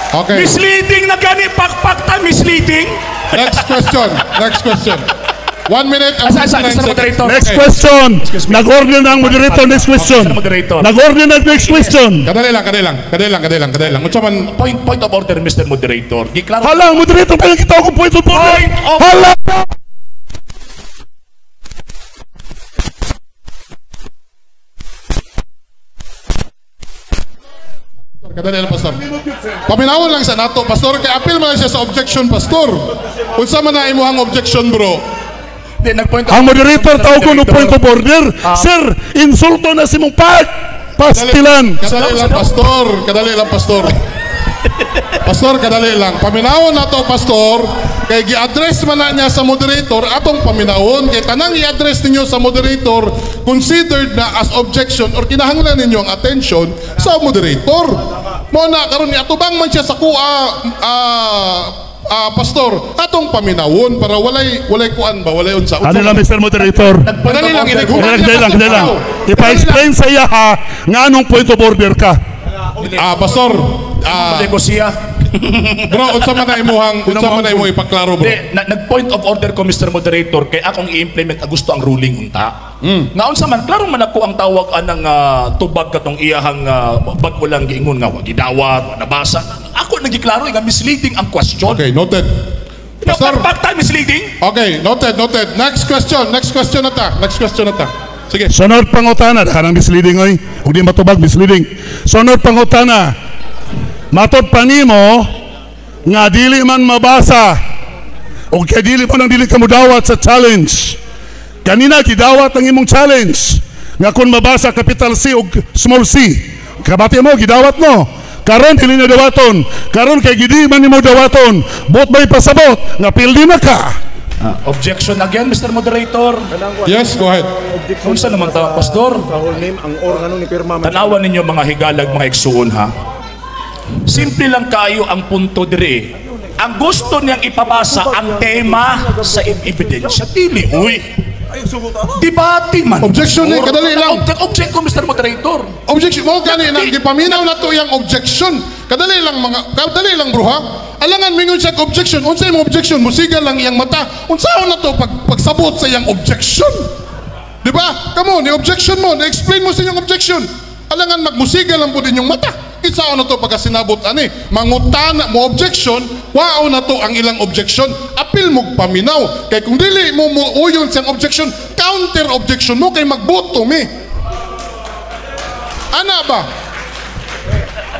Okay. Misleading na gani, pakpak ta, misleading. Next question. Next question. 1 minute and Asa, 59 Mr. seconds. Moderator. Next question. Nag-order na ang moderator. Next question. Mr. Moderator. Nag-order na next question. Kadali lang. Unsa man Point of order, Mr. Moderator. Giklaro. Hala, ang moderator pa yung kita ko point of order. Point of Hala! kadali lang, pastor. Paminawon lang sa nato, pastor, kay apil man lang siya sa objection, pastor. Unsa man na imuhang objection, bro? Di, nag-point of Ang moderator Mr. tao ko no Moderator. point of order. Sir, insulto na si mong pastilan. Kadali lang, pastor. Kadali lang, pastor. Pastor, kadali lang. Paminawon na to, pastor. Kay gi-address man na niya sa moderator, atong paminawon. Kay tanang i-address ninyo sa moderator, considered na as objection or kinahanglan ninyo ang attention sa moderator. Mo na, karon ni atubang man siya sa pastor, atong paminawon para walay kuan ba, walay unsa. Ano lang, Mr. Moderator? Kadali lang, Kadali lang. Ipa-explain sa iya ha, nga anong point of order ka. pastor, Negosya. bro, unsa man na imuhang ipaklaro, bro? Di, nag-point of order ko, Mr. Moderator, kay akong i-implement gusto ang ruling unta. Naon sa man, klaro man ako ang tawag anang tubag katong iyahang bago lang giingon nga, gidawat, nabasa. Ako nagiklaro, nga misleading ang question. Okay, noted. Pastor, Pakta misleading. okay, noted. Next question na ta. Sige. Sunod pangutana, kanang misleading oy. Ug di matubag misleading. Sunod pangutana. Matod pa nimo nga dili man mabasa o kay dili man ang dili ka mudawat sa challenge. Kanina gidawat ang imong challenge nga kung mabasa capital C o small c. Kabati mo gidawat mo. Karon dili na dawaton. Karon kay gidi man nimo dawaton. Bot bay pasabot nga pildi na ka. Objection again, Mr. Moderator. Yes, go ahead. Unsa naman ta, Pastor? Sa whole name, ang organo ni Pirma. Tanawan ninyo mga higalag, mga igsuon ha. Simple lang kayo ang punto dire. Ang gusto niyang ipabasa ang tema sa ebidensya. Dili, uy. Debate man. Objection eh, kadali lang. Object ko, Mr. Moderator. Objection mo gani nang gipaminaw na to yang objection. Kadali lang, bro ha. Alangan mingon siya objection. Unsa imong objection? Musiga lang iyang mata. Unsaon na to pagsabot sa iyang objection? Di ba? Kamo ni objection mo, na-explain mo sa iyong objection. Alangan magmusiga lang po din yung mata. Isaw na to pagka sinabot ani. Mangutana mo objection, wao na to ang ilang objection. Apil mo paminaw. Kay kung dili mo uyon siyang objection, counter objection mo kay magboto mi. Ana ba?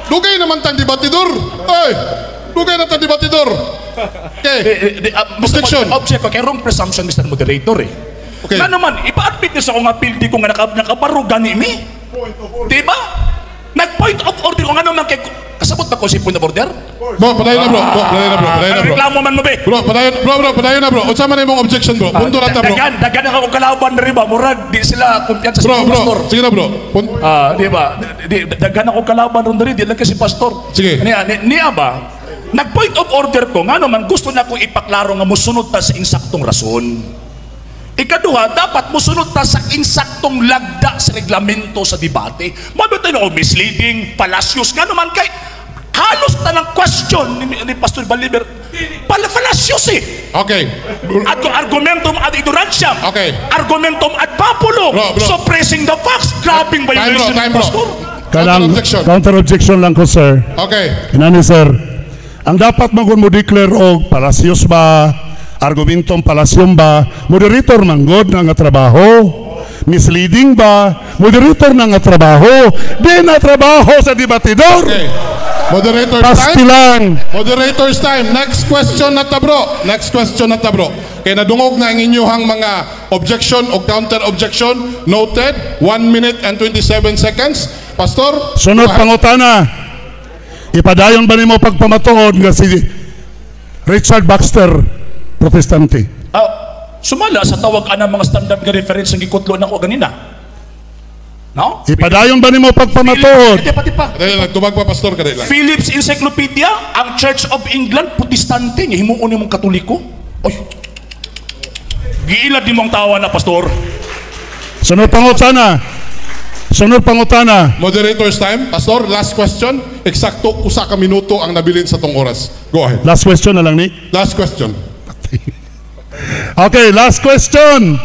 Dugay naman tang debatidor. Ay, dugay na tang debatidor. Okay. Objection. Object ko kay wrong presumption, Mr. Moderator eh. Okay. Nga naman, ipa-admit niyo sa akong appeal di ko nga nakabaro gani mi. Diba? Nag-point of order ko nga naman kay... Kasabot ba ko si point of order? Bro, padayon na bro. Ang reklamo man mo be. Bro, padayon na bro. Unsa man imong objection bro? Punto na ta bro. Dagan ako kalaban na rin ba? Murag, di sila kumpiyansa sa pastor. Sige na bro. Di ba? Dagan ako kalaban rin di lang kasi pastor. Sige. Niya ba? Nag-point of order ko, nga naman gusto na kong ipaklaro nga musunod ta sa insaktong rason. Ikaduha, dapat musunod ta sa insaktong lagda sa reglamento sa debate. Mabito na misleading, palasyos, nga naman kay halos na ng question ni Pastor Baliber, palasyos eh. Okay. At argumentum ad ignorantiam. Okay. Argumentum ad populo. Bro. Suppressing the facts. Grabing violation Time, ni bro. Pastor. Counter objection lang ko, sir. Okay. Inani, sir. Ang dapat mo declare og palasyos ba, argumentum palasyom ba, moderator manggod na nga trabaho. Misleading ba, moderator na nga trabaho. Di na trabaho sa debatidor. Okay. Moderator's Pasti time. lang. Moderator's time. Next question na ta bro. Kaya nadungog na ang inyong mga objection o counter objection. Noted. 1 minute and 27 seconds. Pastor. Sunod pangutana. Ipadayon ba nimo pagpamatuod nga si Richard Baxter, protestante? Sumala sa tawag anang mga standard nga reference ang gikutlo na ko ganina. No? Ipadayon ba nimo pagpamatuod? Pati pa. Kadali lang, tubag pa, Pastor, kadali lang. Phillips Encyclopedia, ang Church of England, protestante, niya, himuon niyo mong katoliko. Oy. Giilad ni mong tawa na, Pastor. Sunod pangutana. Sunod pangutana. Moderator's time. Pastor, last question. Eksakto, usa ka minuto ang nabilin sa tong oras. Go ahead. Last question na lang ni. Last question. Okay, last question.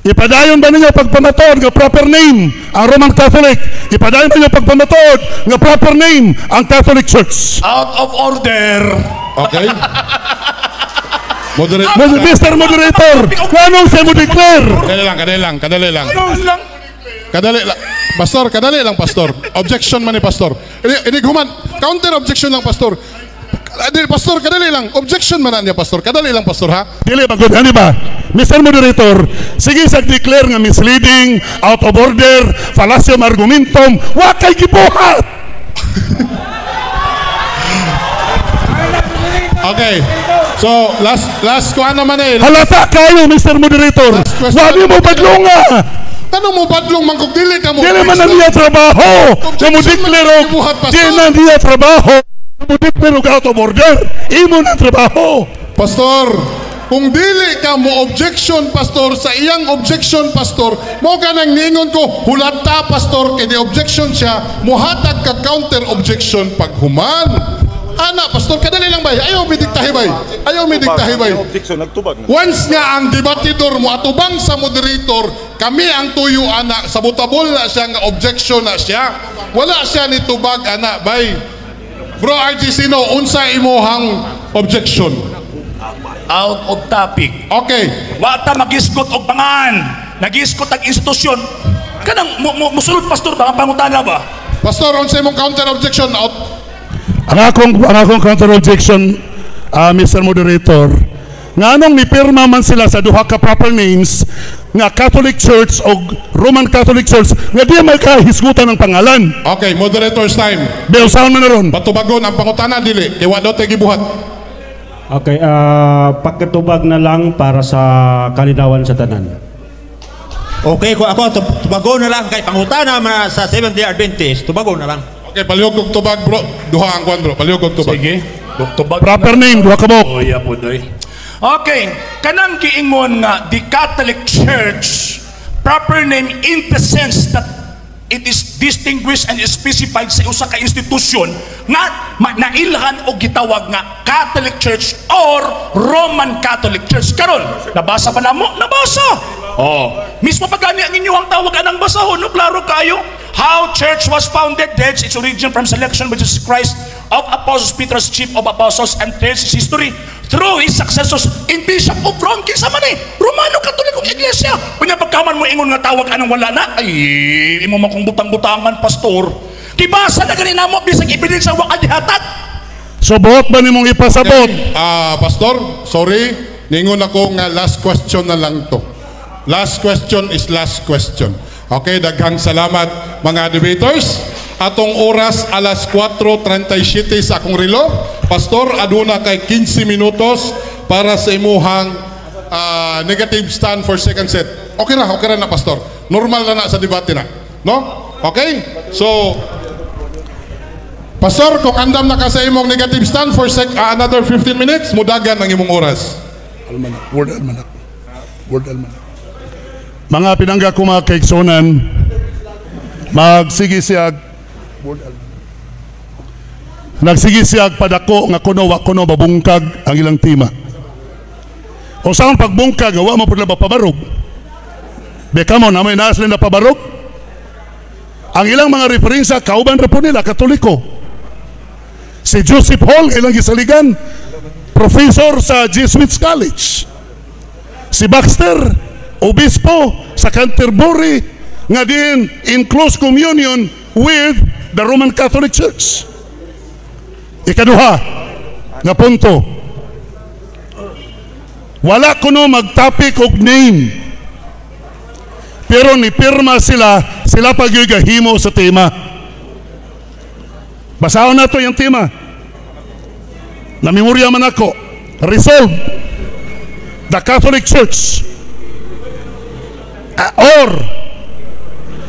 Ipadayon ba ninyo pagpamatod nga proper name ang Roman Catholic? Ipadayon ba ninyo pagpamatod nga proper name ang Catholic Church? Out of order. Okay? Moderator. Mr. Moderator, anong siya mo declare? Kadali lang. Ano lang? Kadali lang. Pastor, kadali lang, Pastor. Objection man ni Pastor. Ini human. Counter objection lang, Pastor. Pastor, kadali lang. Objection man niya, Pastor. Kadali lang, Pastor, ha? Dili ba, good, ano ba? Mr. Moderator, sige sa declare nga misleading, out of order, fallacium argumentum, wakay gibuhat! Okay. So, last ko naman eh. Halata kayo, Mr. Moderator! Last question. Wali mo badlunga! Ano mo badlong mangkog dili ka mo? Dili man na niya trabaho! Sa mo declare Buhat, Pastor. di na niya trabaho! Sa mo declare out of order! Imo na trabaho! Pastor, kung dili ka mo objection, Pastor, sa iyang objection, Pastor, mo ka nang ningon ko, hulata, Pastor, kay di objection siya, muhatag ka counter objection paghuman. Ana, Pastor, kadali lang bay. Ayaw may diktahi bay. Ayaw may diktahi bay. Objection, nagtubag. Once nga ang debatidor mo atubang sa moderator, kami ang tuyo ana, sabutabol na siya nga objection na siya. Wala siya ni tubag ana bay. Bro RG Sino, unsa imuhang objection? Out of topic. Okay. Wata mag-iskot og pangan. Nag-iskot ang institusyon. Kanang musulod, Pastor, baka pangutana ba? Pastor, unsa imong counter objection out? Ang akong counter objection, Mr. Moderator, nga anong nipirma man sila sa duha ka proper names nga Catholic Church o Roman Catholic Church nga di may kahisgutan ng pangalan. Okay, moderator's time. Biusahan mo na ron. Patubagon ang pangutana dili kay wa daw tay gibuhat. Okay, pagkatubag na lang para sa kalinawan sa tanan. Okay, kung ako tubago na lang kay pangutana man sa Seventh-day Adventist, tubago na lang. Okay, palihog og tubag bro. Duha ang kwan bro. Palihog og tubag. Sige. Tubag Proper name, duha ka mo. Oya po doy. Okay, kanang giingon nga the Catholic Church, proper name in the sense that it is distinguished and specified sa usa ka institusyon nga nailhan o gitawag nga Catholic Church or Roman Catholic Church. Karon, nabasa ba namo? Nabasa. Oh, mismo pagani ang inyong tawag anang basahon, no? Klaro kayo. How church was founded, dates its origin from selection by Jesus Christ of Apostles, Peter's chief of apostles, and traces his history through his successors in Bishop of Rome. Kinsa man eh, Romano Katolikong Iglesia. Kunya pagkaman mo ingon nga tawag anang wala na, ay imo makong butang-butangan, Pastor. Kibasa na ganina mo, bisag ebidensya wa kadihatat. Subot ba nimong ipasabot? Pastor, sorry. Ningon ako nga last question na lang to. Last question is last question. Okay, daghang salamat mga debaters. Atong oras alas 4:37 sa akong relo. Pastor, aduna kay 15 minutos para sa imuhang negative stand for second set. Okay ra na, Pastor. Normal na sa debate na. No? Okay? So, Pastor, kung andam na ka sa imong negative stand for another 15 minutes, mudagan ang imong oras. Almanak, word almanak. Word almanak. Mga pinangga ko mga kaiksonan, nagsigisiyag padako nga kuno wa kuno babungkag ang ilang tema. O saan pagbungkag nga wa mo pud pabarog. Beka mo na may naas na pabarog. Ang ilang mga referensya kauban ra po nila Katoliko. Si Joseph Hall ilang gisaligan, professor sa Jesuits College. Si Baxter, obispo sa Canterbury nga din in close communion with the Roman Catholic Church. Ikaduha nga punto, wala kuno mag-topic og name, pero nipirma sila pagyugahimo sa tema. Basahon na to yung tema. Namemorya man ako. Resolve, the Catholic Church or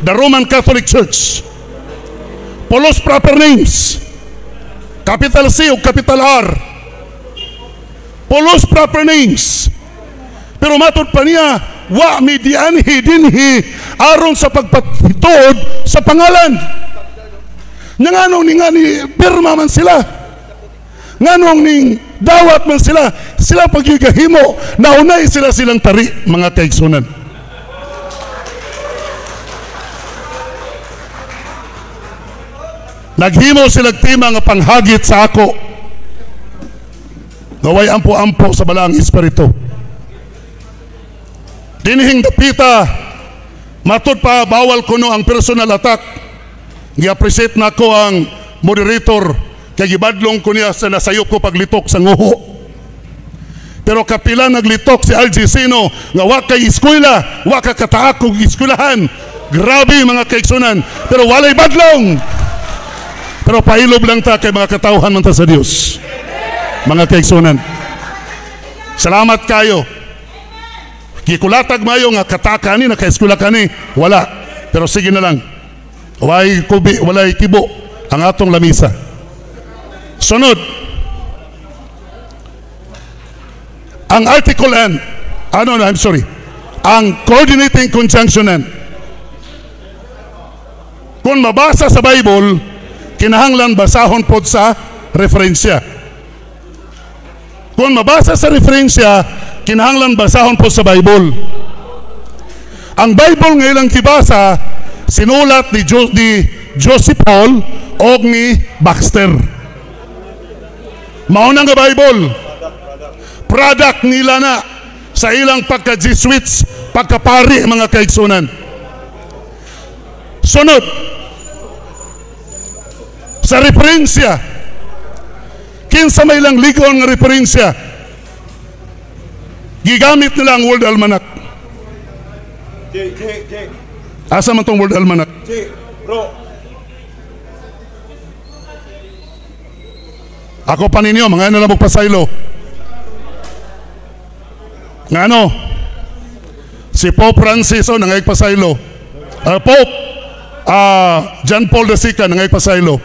the Roman Catholic Church. Pulos proper names. Capital C o capital R. Pulos proper names. Pero matod pa niya, wa mi dianhi dinhi aron sa pagpatitod sa pangalan. Nanganong ni nga ni pirma man sila. Nganong ning dawat man sila. Sila pagyugahimo, naunay sila silang tari, mga kaigsunan. Naghimo sila tima nga panghagit sa ako. Gaway ampo-ampo sa balaang espiritu. Dinihing dapita, matod pa bawal kuno ang personal attack. Gi-appreciate na ko ang moderator kay gibadlong ko niya sa nasayo ko paglitok sa nguho. Pero kapila naglitok si RJ Sino nga wa kay eskwela, wa ka kataak og eskwelahan. Grabe mga kaigsunan, pero walay badlong. Pero pailob lang ta kay mga katawhan man ta sa Dios. Mga kaigsunan, salamat kayo. Gikulatag mayo nga kataka ni naka-eskwela kani, wala. Pero sige na lang. Walay kubi, walay kibo ang atong lamisa. Sunod. Ang article N, ang coordinating conjunction N. Kung mabasa sa Bible, kinahanglan basahon pod sa referensya. Kung mabasa sa referensya, kinahanglan basahon po sa Bible. Ang Bible nga ilang kibasa, sinulat ni Joseph Hall o ni Baxter. Mauna nga Bible, product nila na sa ilang pagka-Jesuits, pagkapari mga kaigsunan. Sunod, sa referensya, kinsa may lang ligon nga referensya, gigamit nila ang World Almanac. Asa man tong World Almanac? Ako pa ninyo, mga ano lang magpasaylo. Nga ano? Si Pope Francis o nangayagpasaylo. Pope John Paul II nangayagpasaylo.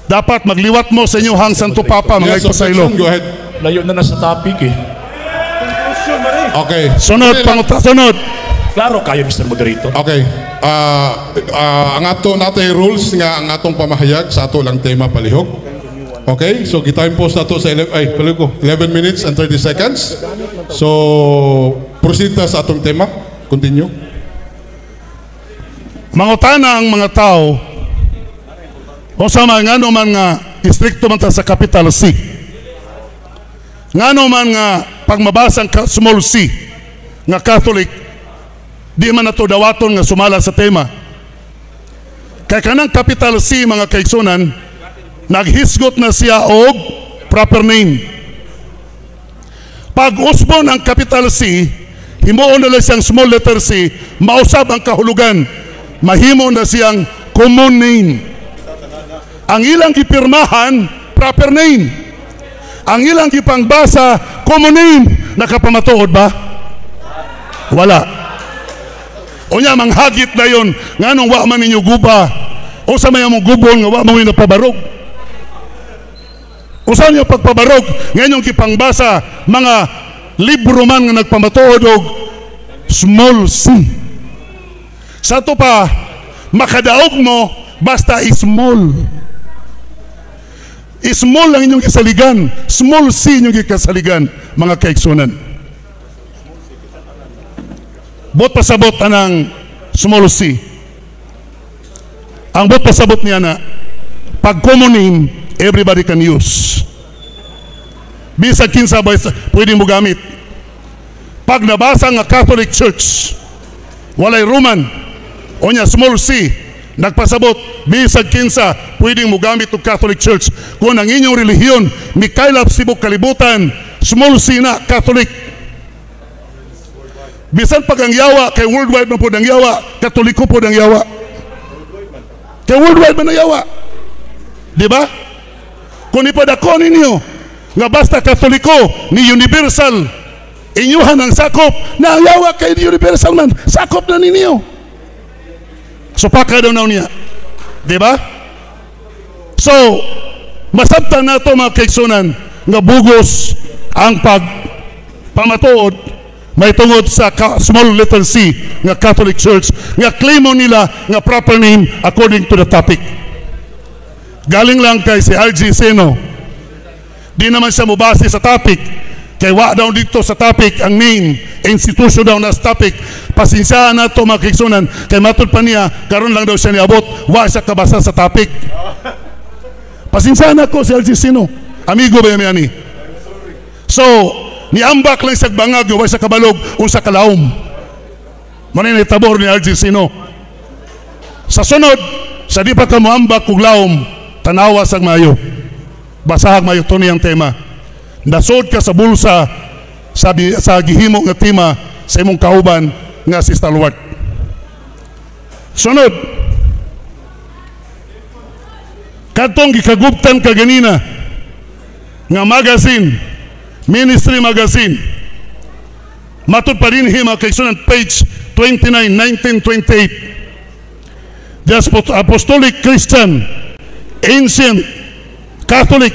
Dapat magliwat mo sa inyo hang Santo Papa mga igpasaylo. Go ahead. Layo na sa topic eh. Okay. Sunod, sunod. Klaro kayo, Mr. Moderator. Okay. Ang ato natin rules nga ang atong pamahayag sa ato lang tema palihog. Okay, so kita impose na to sa 11 minutes and 30 seconds. So, proceed ta sa atong tema. Continue. Mangutana ang mga tao o sa mga ngano man nga istrikto man ta sa capital C. Ngano man nga pagmabasa ang small C nga Catholic, di man nato dawaton nga sumala sa tema. Kay kanang capital C mga kaigsunan, naghisgot na siya og proper name. Pag usbon ang capital C, himuon na lang siyang small letter C, mausab ang kahulugan, mahimo na siyang common name. Ang ilang gipirmahan, proper name. Ang ilang gipangbasa, common name. Nakapamatuod ba? Wala. O niya, manghagit na yun. Nga nung wa man ninyo guba, o sa may among gubon, nga wa man ninyo pabarog. O saan yung pagpabarog? Ngayon yung kipangbasa, mga libro man nga nagpamatuod og small C. Sa ito pa, makadaog mo, basta small. Small lang inyong kasaligan. Small C inyong kasaligan, mga kaigsunan. Bot pasabot anang small C. Ang bot pasabot niya na, pag common name, everybody can use. Bisag kinsa ba pwede mo gamit. Pag nabasa nga Catholic Church, walay Roman, o niya small C, nagpasabot, bisag kinsa pwedeng mo gamit og Catholic Church. Kung ang inyong relihiyon mikailap sibok kalibutan, small C na Catholic. Bisan pag ang yawa kay worldwide man po ang yawa, Katoliko po ang yawa. Kay worldwide man ang yawa. Di ba? Kung ipadako ninyo nga basta Katoliko ni universal, inyuhan ang sakop na ang yawa kay universal man, sakop na ninyo. So pakadaw niya. Diba? So, masabtan na ito mga kaigsunan nga bugos ang pamatuod may tungod sa small letter C nga Catholic Church nga claimo nila nga proper name according to the topic. Galing lang kay si RG Seno. Di naman siya mubase sa topic kay wa daw dito sa topic ang name institution daw na sa topic. Pasensyahan na ito mga kaigsunan kay matod pa niya karon lang daw siya niabot wa siya kabasa sa topic. Pasensyahan ako si RG Seno, amigo ba yan ni? So niambak lang sa bangag wa sa kabalog unsa kalaom manin tabor ni RG Seno. Sa sunod sa di pa ka moambak og laom tanawa sa mayo basahag mayo to niyang tema nasod ka sa bulsa sa gihimo nga tema sa imong kauban nga si Stalwart. Sunod katong gikagubtan ka ganina nga magazine, Ministry Magazine, matod pa rin hima kaigsunan page 29, 1928. The Apostolic Christian Ancient Catholic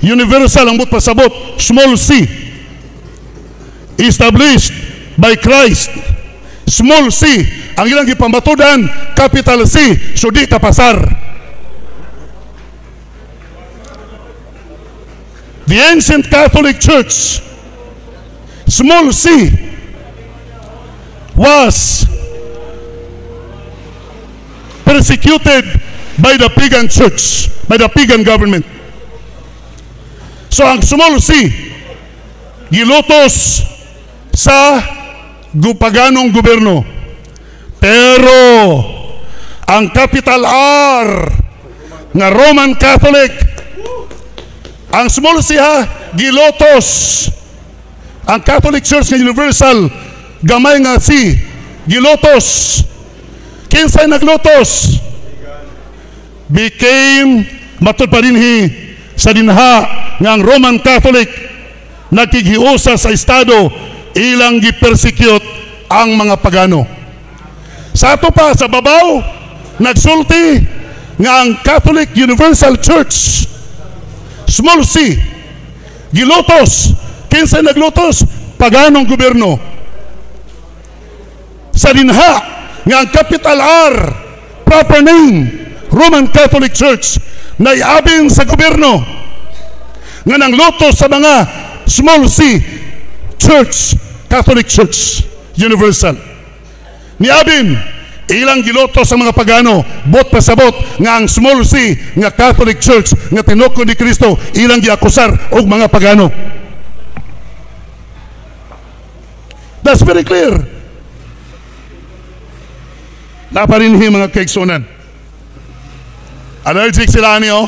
Universal ang but pasabot small c established by Christ. Small c ang ilang gipambatudan capital C, so di tapasar. The ancient Catholic Church, small c, was persecuted by the pagan church, by the pagan government. So ang small c, gilutos sa paganong gobyerno. Pero ang capital R nga Roman Catholic, ang small c ha, gilotos. Ang Catholic Church nga universal, gamay nga c, gilotos. Kinsay naglotos? Became matod pa rin sa dinha nga ang Roman Catholic nagkigiusa sa estado ilang gipersecute ang mga pagano. Sa ato pa sa babaw nagsulti nga ang Catholic Universal Church small c gilotos. Kinsa naglotos? Paganong gobyerno. Sa dinha nga ang capital R proper name Roman Catholic Church na iabin sa gobyerno nga nang lotos sa mga small c Church, Catholic Church Universal. Niabin ilang gilotos sa mga pagano bot pasabot nga ang small c nga Catholic Church nga tinukod ni Kristo ilang giakusar og mga pagano. That's very clear. Naparinhi mga kaigsunan. Allergic sila niyo.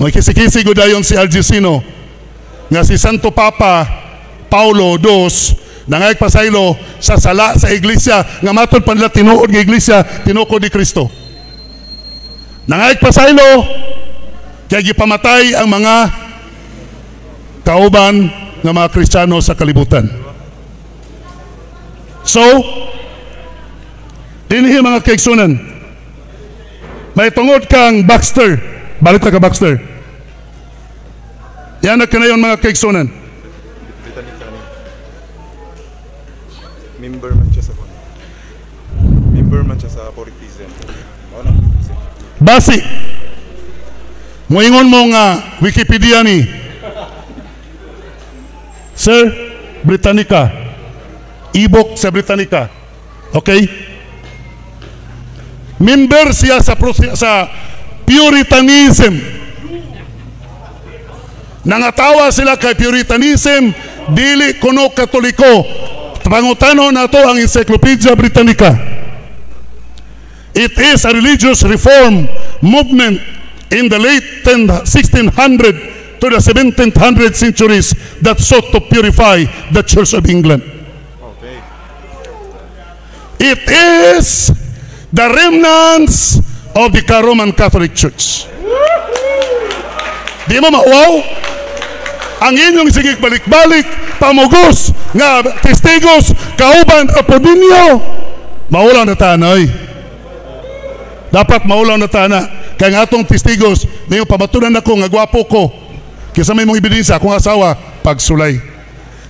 May kisi-kisi gudayon si RG Seno nga si Santo Papa Paulo II nangayag pasaylo sa sala sa iglesia nga matod pa nila tinuod nga iglesia tinukod ni Kristo. Nangayag pasaylo kaya gipamatay ang mga kauban nga mga Kristiyano sa kalibutan. So dinhi mga kaigsunan, may tungod kang Baxter, balik ka Baxter. Yan na kanayon mga kaigsunan. Member man siya sa politician. Basi moingon mo nga Wikipedia ni Sir Britannica, e-book sa Britannica. Okay? Member siya sa Puritanism. Nangatawa sila kay Puritanism, dili kuno Katoliko. Pangutano na to ang Encyclopedia Britannica. It is a religious reform movement in the late 1600 to the 1700 centuries that sought to purify the Church of England. Okay. It is the remnants of the Roman Catholic Church. Di mo wow? Ang inyong sigig balik-balik pamugos nga testigos kauban apodinyo Maulaw na tanay. Dapat maulaw na tana. Kaya nga atong testigos, ngayon pamatunan ako nga gwapo ko. Kisa may mong ebidensya akong asawa, pagsulay.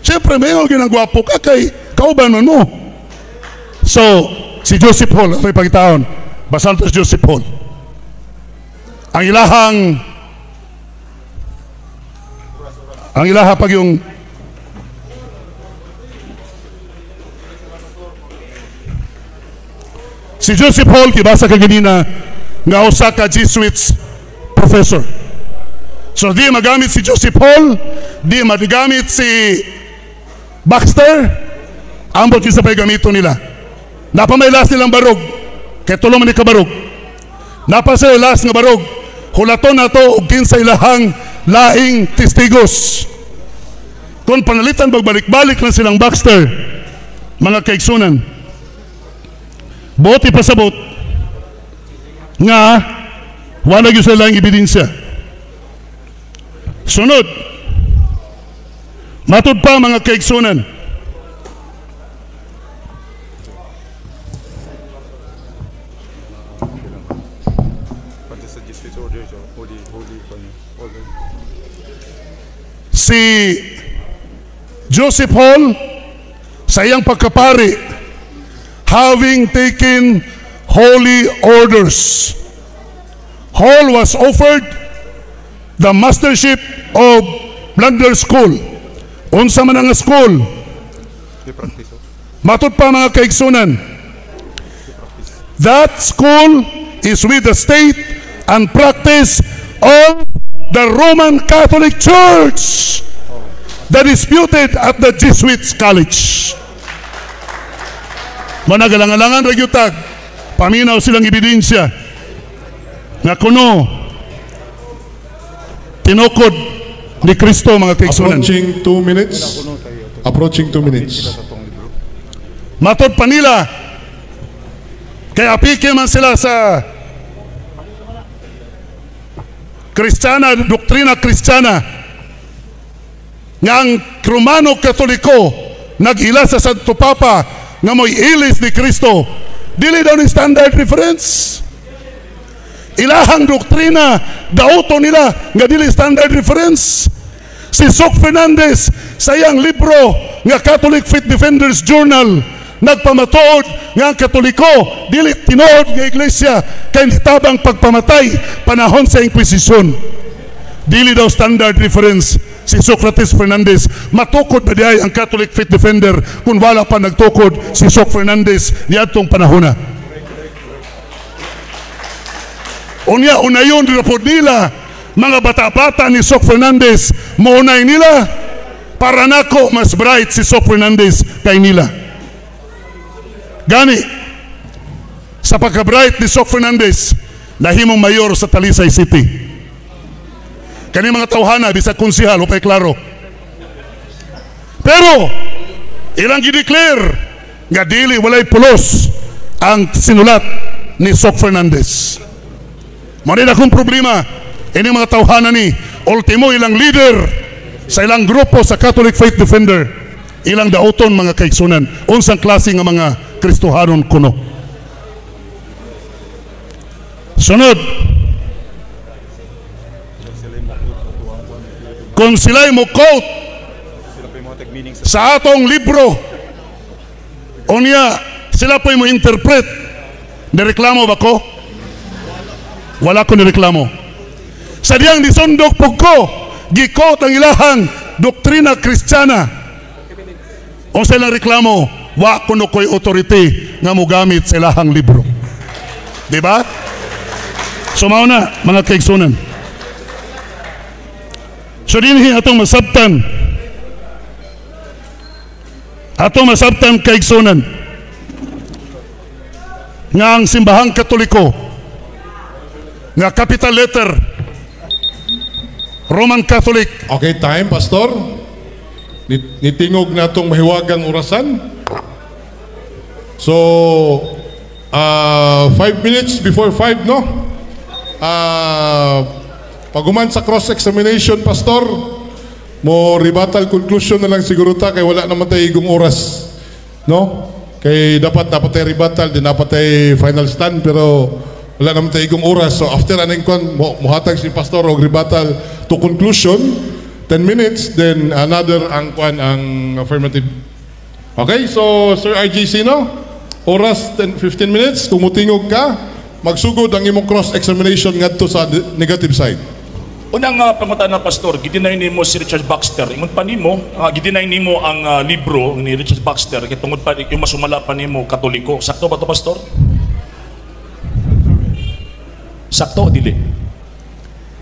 Siyempre, may mga gwapo ka kay kauban man mo. So, si Joseph Hall, ito'y pagkitaon. Basan to si Joseph Hall. Ang ilaha pag yung si Joseph Hall, kibasa ka ganina nga usa ka Jesuits professor. So di magamit si Joseph Hall, di magamit si Baxter, ambot kisa pa'y gamito nila. Napamaylas nilang barog, kaya tulong man ikabarog. Napasaylas nga barog, hulaton na to og kinsa ilahang laing testigos. Kung panalitan magbalik-balik lang silang Baxter, mga kaigsunan, buti pasabot nga wala gyud sila laing ebidensya. Sunod, matud pa mga kaigsunan, si Joseph Hall sa iyang pagkapari, having taken holy orders, Hall was offered the mastership of Blundell School. Unsa man ang school? Matud pa mga kaigsunan, that school is with the state and practice of the Roman Catholic Church, the disputed at the Jesuits College. Managalangalangan ragyutag, paminaw silang ebidensya nga kuno tinukod ni Kristo mga kaigsunan. Approaching 2 minutes. Approaching 2 minutes. Matod pa nila, kaya apike man sila sa Kristiyana, doktrina Kristiyana, nga ang Romano Katoliko nag-ila sa Santo Papa nga mo'y ilis ni Kristo, dili daw ni standard reference. Ilahang doktrina, dauto nila nga dili standard reference. Si Soc Fernandez sa iyang libro nga Catholic Faith Defenders Journal, nagpamatuod nga ang Katoliko dili tinuod nga iglesia kay tabang pagpamatay panahon sa Inquisition. Dili daw standard reference si Socrates Fernandez. Matukod ba diay ang Catholic Faith Defender kung wala pa nagtukod si Soc Fernandez niadtong panahon na. Unya unayon report nila mga bata-bata ni Soc Fernandez, maunay nila para nako mas bright si Soc Fernandez kay nila. Gani, sa pagka-bright ni Soc Fernandez, nahimong mayor sa Talisay City. Kani mga tawhana, bisag konsihal, upay klaro. Pero, ilang gideclare, nga dili walay pulos ang sinulat ni Soc Fernandez. Manila kong problema, ini mga tawhana ni, ultimo ilang leader sa ilang grupo sa Catholic Faith Defender, ilang dauton mga kaigsunan, unsang klase nga mga Kristohanon kuno. Sunod, kung sila'y mo quote sa atong libro, unya sila po'y mo interpret, nireklamo ba ko? Wala ko nireklamo. Sa diyang disundok po ko, gikot ang ilahang doktrina Kristiyana, o sa ilang reklamo, wa kuno ko'y authority nga mogamit sa ilahang libro. Diba? So mauna, mga kaigsunan. So dinhi atong masabtan. Atong masabtan kaigsunan nga ang simbahang Katoliko nga capital letter Roman Catholic. Okay, time, Pastor. Nitingog na itong mahiwagang orasan. So, 5 minutes before 5, no? Paguman sa cross-examination, Pastor, mo rebuttal conclusion na lang siguro ta kay wala naman tayo igong oras, no? Kay dapat tayo rebuttal, din dapat tayo final stand, pero wala naman tayo igong oras. So after aning kwan, muhatag si Pastor og rebuttal to conclusion, 10 minutes, then another ang kwan ang affirmative. Okay, so Sir RJ Sino, oras 15 minutes, kung mutingog ka, magsugod ang imong cross-examination ngadto sa negative side. Unang pangutan na pastor, gidinay nimo si Richard Baxter. Ingon pa nimo, gidinay nimo ang libro ni Richard Baxter kay tungod pa yung masumala pa nimo Katoliko. Sakto ba to pastor? Sakto o dili?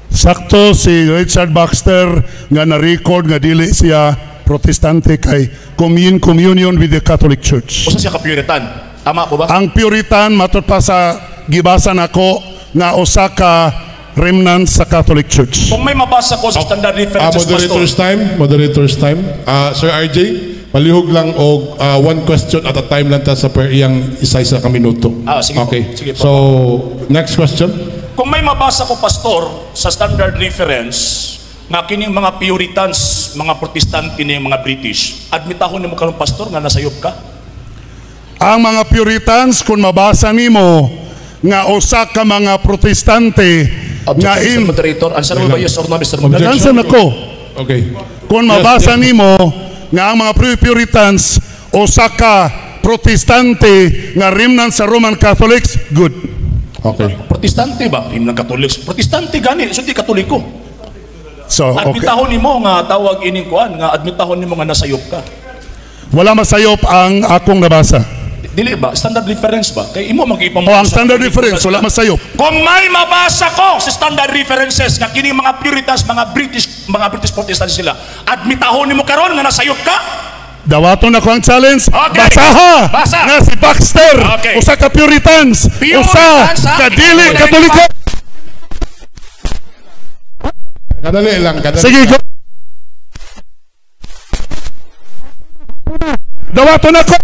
Sakto si Richard Baxter nga na-record nga dili siya protestante kay communion with the Catholic Church. Usa siya ka-Puritan. Tama po ba? Ang Puritan matod pa sa gibasa nako nga usa ka remnant sa Catholic Church. Kung may mabasa ko sa standard references pastor. Moderator's time. Sir RJ, palihog lang og one question at a time lang ta sa per iyang isa-isa ka minuto. Sige okay. Po. Sige po. So, next question. Kung may mabasa ko pastor sa standard reference nga kining mga Puritans, mga Protestante ni mga British, admitahon nimo karon pastor nga nasayop ka? Ang mga Puritans kung mabasa nimo nga usa ka mga Protestante nga Mr. Moderator, answer mo ba yes or no, Mr. Moderator? Answer na ko. Okay. Kung mabasa nimo nga ang mga Puritans usa ka Protestante nga remnant sa Roman Catholics, good. Okay. Protestante ba? Hindi ng Catholics. Protestante gani, so di Katoliko. So, okay. Admitahon nimo nga tawag ining kuan, nga admitahon nimo nga nasayop ka. Wala masayop ang akong nabasa. Dili ba? Standard reference ba? Kay imo mag-ipang O ang standard reference, wala masayop. Kung may mabasa ko sa standard references nga kining mga Puritans, mga British Protestants sila, admitahon nimo karon nga nasayop ka? Dawaton ako ang challenge. Okay. Basaha! Basa! Nga si Baxter, Okay. usa ka Puritans, usa ka dili Katoliko. Kadali lang, kadali. Sige, go. Dawaton ako.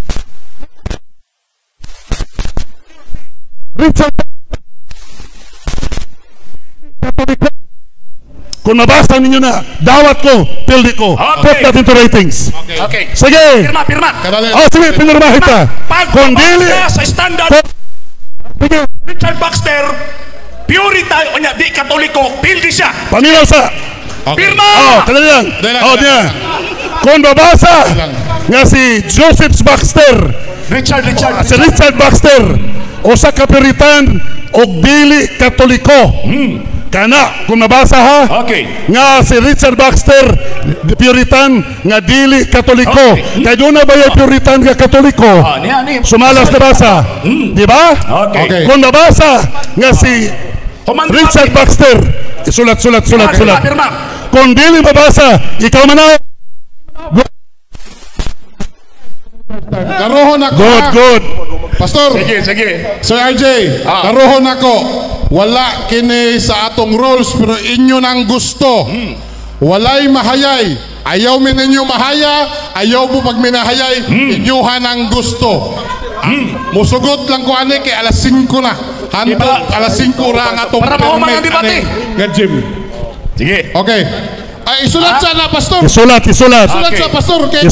Richard Katoliko. Kung mabasa ninyo na, dawat ko, pildi ko. Put that into ratings. Okay. Sige. Pirma. Kadali. Oh, sige, pinirmahin ka. Kung dili, Pagbabasa sa standard sige, Richard Baxter, Puritan, o niya, di Katoliko, pildi siya. paminaw sa. Pirma! Oh, kadali lang. Oh, niya. Kung babasa nga si Joseph Baxter, si Richard Baxter, usa ka Puritan og dili Katoliko. Kana, kung nabasa ha, Okay. nga si Richard Baxter, Puritan, nga dili Katoliko. Kaya doon na ba yung Puritan nga Katoliko? Sumalas na basa. Di ba? Okay. Kung nabasa nga si Richard Baxter, sulat. Pirma. Kung dili mabasa, ikaw manaw. Karohon ako. Good. Pastor. Sige. Sir RJ, karohon ako. Wala kini sa atong rules pero inyo nang gusto. Walay mahayay. Ayaw mi ninyo mahaya, ayaw mo pag minahayay, inyuhan ang gusto. Musugot lang ko ani kay alas 5 na. Hantod alas 5 ra ang atong Para mahuman ang debate. Nga Jim. Sige. Okay. Ay isulat sana pastor. Isulat. Isulat Okay. sa pastor kay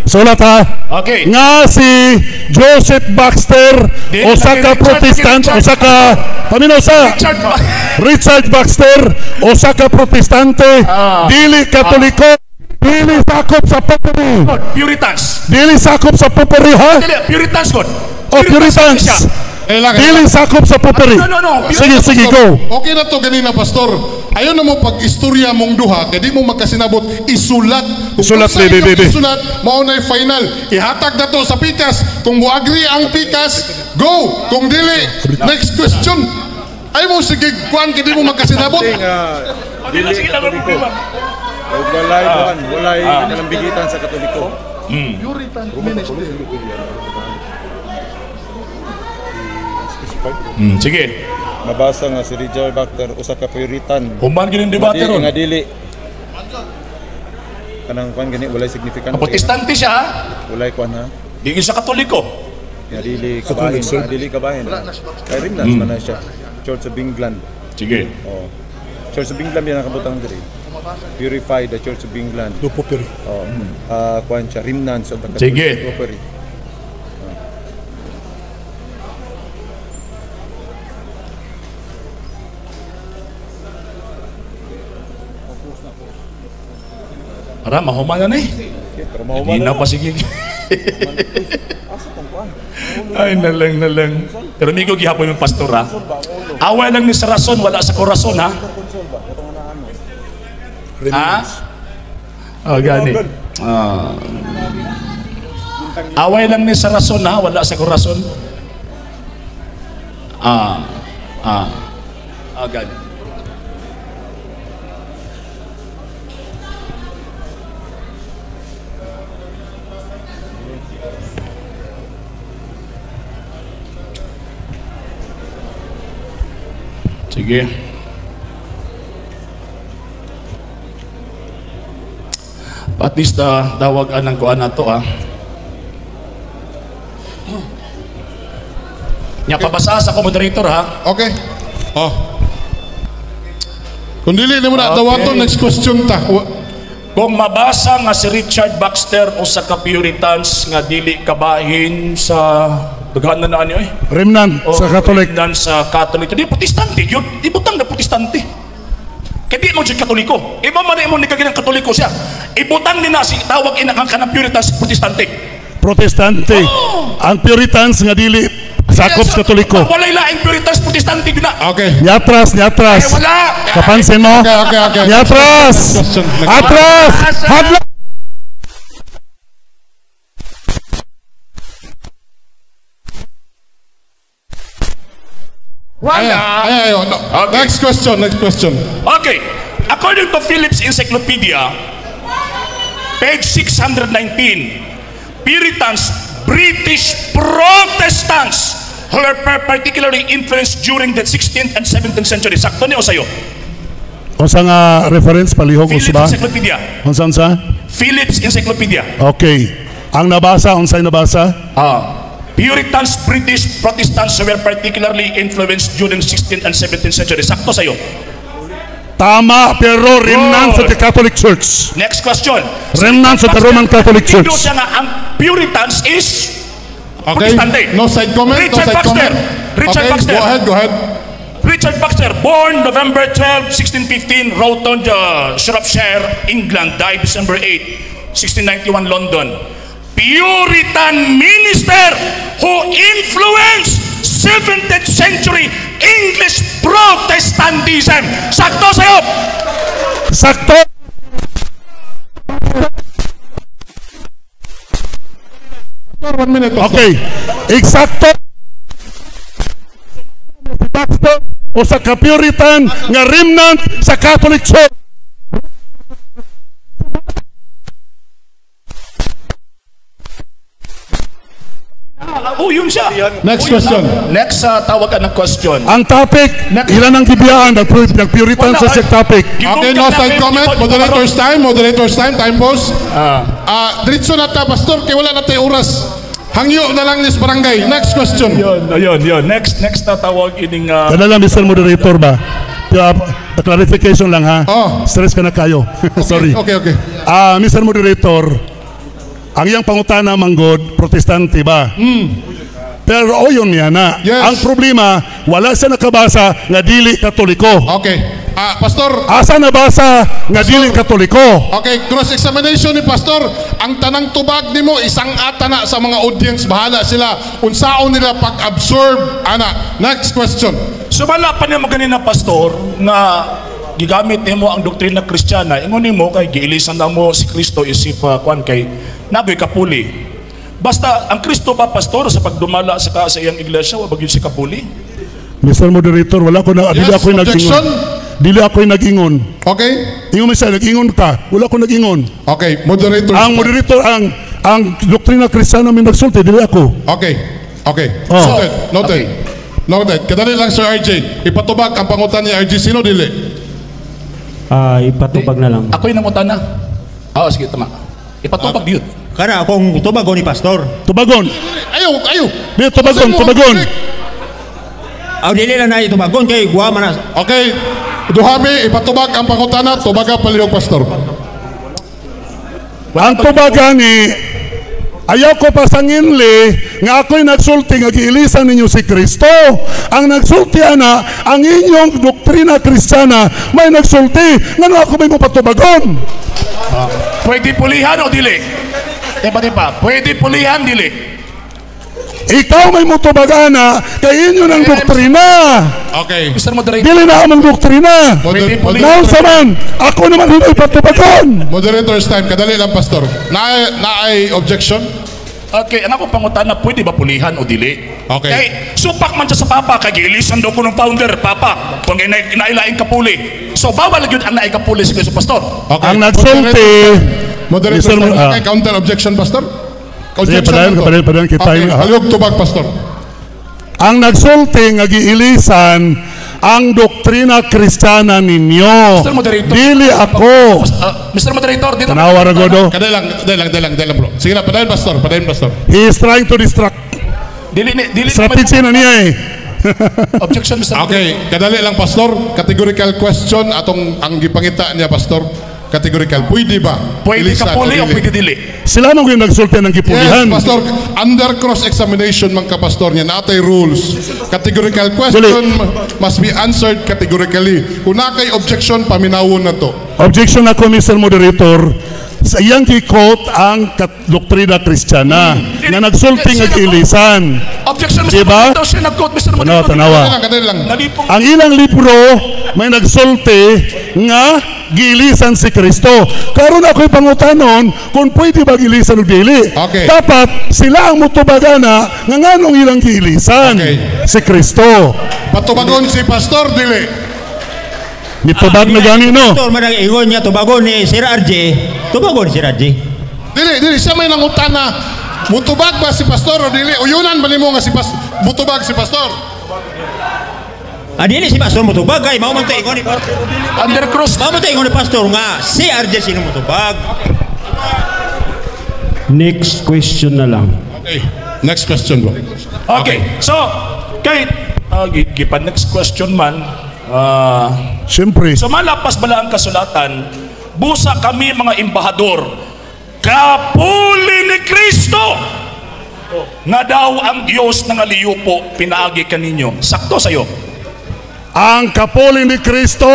Isulat ha. Okay. Nga si Joseph Baxter, usa ka Protestant, usa ka paminaw sa Richard Baxter, usa ka Protestante, dili Katoliko, dili sakop sa popery. Puritans. Dili sakop sa popery ha? Dili, Puritans God. O Puritans. Dili sakop sa popery. No. Sige, go. Okay na to ganina pastor. Ayaw na mo pag-istorya mong duha, kaya di mo magkasinabot, isulat. Isulat, Kung sa baby. inyong isulat, maunay final. Ihatag na to sa pikas. Kung mo agree ang pikas, go. Kung dili, next question. Ayaw mo sige, kuhan, kaya di mo magkasinabot. Sige lang ang problema. Walay nalambigitan sa Katoliko. Sige. Mabasa nga si Richard Baxter usa ka Puritan. Human gini debate ron. Nga dili. Kanang kwan gani walay significant. Protestante siya ha? Walay kwan ha. Di siya Katoliko. Nga dili kabahin, dili kabahin. Kay rin man na siya. Church of England. Sige. Oh. Church of England yan nakabutang diri. Purify the Church of England. Kwan siya remnants of the Sige. Catholic. Para mahuman na eh. Hindi na pa sige. Ay, nalang. Pero may gihapon yung pastor ha. Away lang ni sa rason, wala sa korason ha. Ha? Oh, gani. Away lang ni sa rason ha, wala sa korason. Gani. Sige. At least dawagan ng kuan nato Nya pabasa sa moderator ha. Okay. Kung dili na mo na dawaton, next question ta. Kung mabasa nga si Richard Baxter o sa ka-Puritans nga dili kabahin sa daghan na ano Remnant sa Catholic. Remnant sa Catholic. Di protestante yun. Di butang na protestante. Kaya di mo siya katoliko. Iba man mo ni kaginang katoliko siya. Ibutang din na si tawag inakang kanang Puritans protestante. Protestante. Ang Puritans nga dili sakop sa Katoliko. Walay laing Puritans protestante gina. Okay. Nyatras. Wala. Kapansin mo? Okay. Nyatras. Atras. Hadla. Ayaw. No. Okay. Next question. Okay. According to Phillips Encyclopedia, page 619, Puritans, British Protestants, who were particularly influenced during the 16th and 17th century. Sakto niyo sa'yo. Unsa nga reference palihog Phillips usba? Encyclopedia. Unsa? Phillips Encyclopedia. Okay. Ang nabasa, unsay nabasa? Puritans, British Protestants who were particularly influenced during 16th and 17th century. Sakto sa'yo. Tama, pero remnant sa the Catholic Church. Next question. Remnant sa the Roman Catholic Church. Ito siya nga, ang Puritans is Okay. Protestante. No side comment. Richard Baxter. Go ahead. Richard Baxter, born November 12, 1615, Roughton, Shropshire, England, died December 8, 1691, London. Puritan minister who influenced 17th century English Protestantism. Sakto sa'yo! Sakto! One minute. Okay. Eksakto. Si Baxter o sa ka-Puritan nga remnant sa Catholic Church. Yun siya. Next question. Next, tawagan ng question. Ang topic, ilan ang gibiyaan ng Puritan sa topic. Okay, no side comment. Moderator's time. Time pause. Diretso na ta, Pastor. Kaya wala na tayo oras. Hangyo na lang nis barangay. Next question. Yun. Next tawag ining... Kada lang, Mr. Moderator ba? Clarification lang ha. Stress ka na kayo. Sorry. Okay. Mr. Moderator, ang iyang pangutana manggod, protestante ba? Pero yun niya na. Yes. Ang problema, wala siya nakabasa nga dili katoliko. Okay. Pastor. Asa nabasa nga dili katoliko? Okay, cross-examination ni Pastor. Ang tanang tubag nimo isang ata na sa mga audience. Bahala sila. Unsaon nila pag-absorb. Next question. Sumala pa niya mo ganina, Pastor, na gigamit nimo ang doktrina Kristiyana. Ingon nimo kay giilisan na mo si Kristo isip kwan kay nagoy kapuli. Basta ang Kristo ba, Pastor, sa pagdumala sa iyang iglesia, wag yun si kapuli? Mr. Moderator, wala ko na, dili ako nag-ingon. Dili ako nag-ingon. Okay. Ingon sa nag-ingon ka, wala ko nag-ingon. Okay, moderator. Ang moderator, ang doktrina Kristiyana may nagsulti, dili ako. Okay. Noted. Kadali lang, Sir RJ. Ipatubag ang pangutan ni RJ. Sino dili? Ipatubag na lang. Ako'y namutan na. Sige, tama. Ipatubag yun. Kara akong tubagon ni Pastor. Tubagon. Ayaw. Di, tubagon. Dili lang na tubagon kay guwa man na. Okay. Duhabi, ipatubag ang pangutana. Tubaga palihog, Pastor. Ang tubagan ni ayaw ko pasanginli nga ako'y nagsulti nga giilisan ninyo si Kristo. Ang nagsulti ang inyong doktrina doktrina Kristiyana may nagsulti ngano ako may mupatubagon. Pwede pulihan o dili? Diba? Pwede pulihan, dili? Ikaw may mutubagana kay inyo ng doktrina. Okay. Mr. Moderator. Dili na among doktrina. Now saman, ako naman hindi patubagon. Moderator's time. Kadali lang, Pastor. Naay objection? Okay, ang ako pangutana, pwede ba pulihan o dili? Okay. Kay, supak man siya sa Papa, kay giilisan daw ko ng founder, Papa, kung inailaing kapuli. So, bawal yun ang naikapuli sa Pastor. Okay. Ang nagsulti, Moderator's time. Okay, counter objection, Pastor? Sige, padayon kita. Okay, halog tubag, Pastor. Ang nagsulti nga giilisan ang doktrina Kristiyana ninyo. Mr. Moderator. Dili ako. Mr. Moderator, dito. Tanawa ra godo. Kadali lang, bro. Sige na, padayon, Pastor. He is trying to distract. Dili Strategy na niya eh. Objection, Mr. Okay, kadali lang, Pastor. Categorical question atong ang gipangita niya, Pastor. Categorical. Pwede ba? Pwede Ilisan kapuli o dili? pwede dili? Sila man yung nagsulti ng Yes, kipulihan. Pastor. Under cross-examination man ka, Pastor, niya natay rules. Categorical question must be answered categorically. Kung na kay objection, paminawon na to. Objection ako, Mr. Moderator. Sa iyang kikot ang doktrina Kristiyana na nagsulti ng ilisan. Objection, Mr. Diba? Moderator. Siya nag-quote, Mr. Moderator. Tanawa. Kadali lang. Nalipong. Ang ilang libro may nagsulti nga gilisan si Kristo. Karon ako'y pangutanon kung pwede ba gilisan o dili. Okay. Dapat sila ang mutubagana nga nganong ilang gilisan Okay. si Kristo. Patubagon si Pastor, dili. Nitubag na gani no. Pastor, ingon niya, tubagon ni Sir RJ. Tubagon ni Sir RJ. Dili. Siya may nangutana. Mutubag ba si Pastor o dili? Uyunan ba nimo nga si mutubag si Pastor? Dili si Pastor mutubag kay mao man tay ingon ni Pastor. Under cross. Mao man tay ingon ni Pastor nga si RJ sino mutubag. Next question na lang. Okay. Next question, bro. Okay. So, kay gipan next question man. Siyempre. So malapas bala ang kasulatan, busa kami mga embahador, kapuli ni Kristo nga daw ang Diyos nga liyupo pinaagi kaninyo. Sakto sayo. Ang kapuli ni Kristo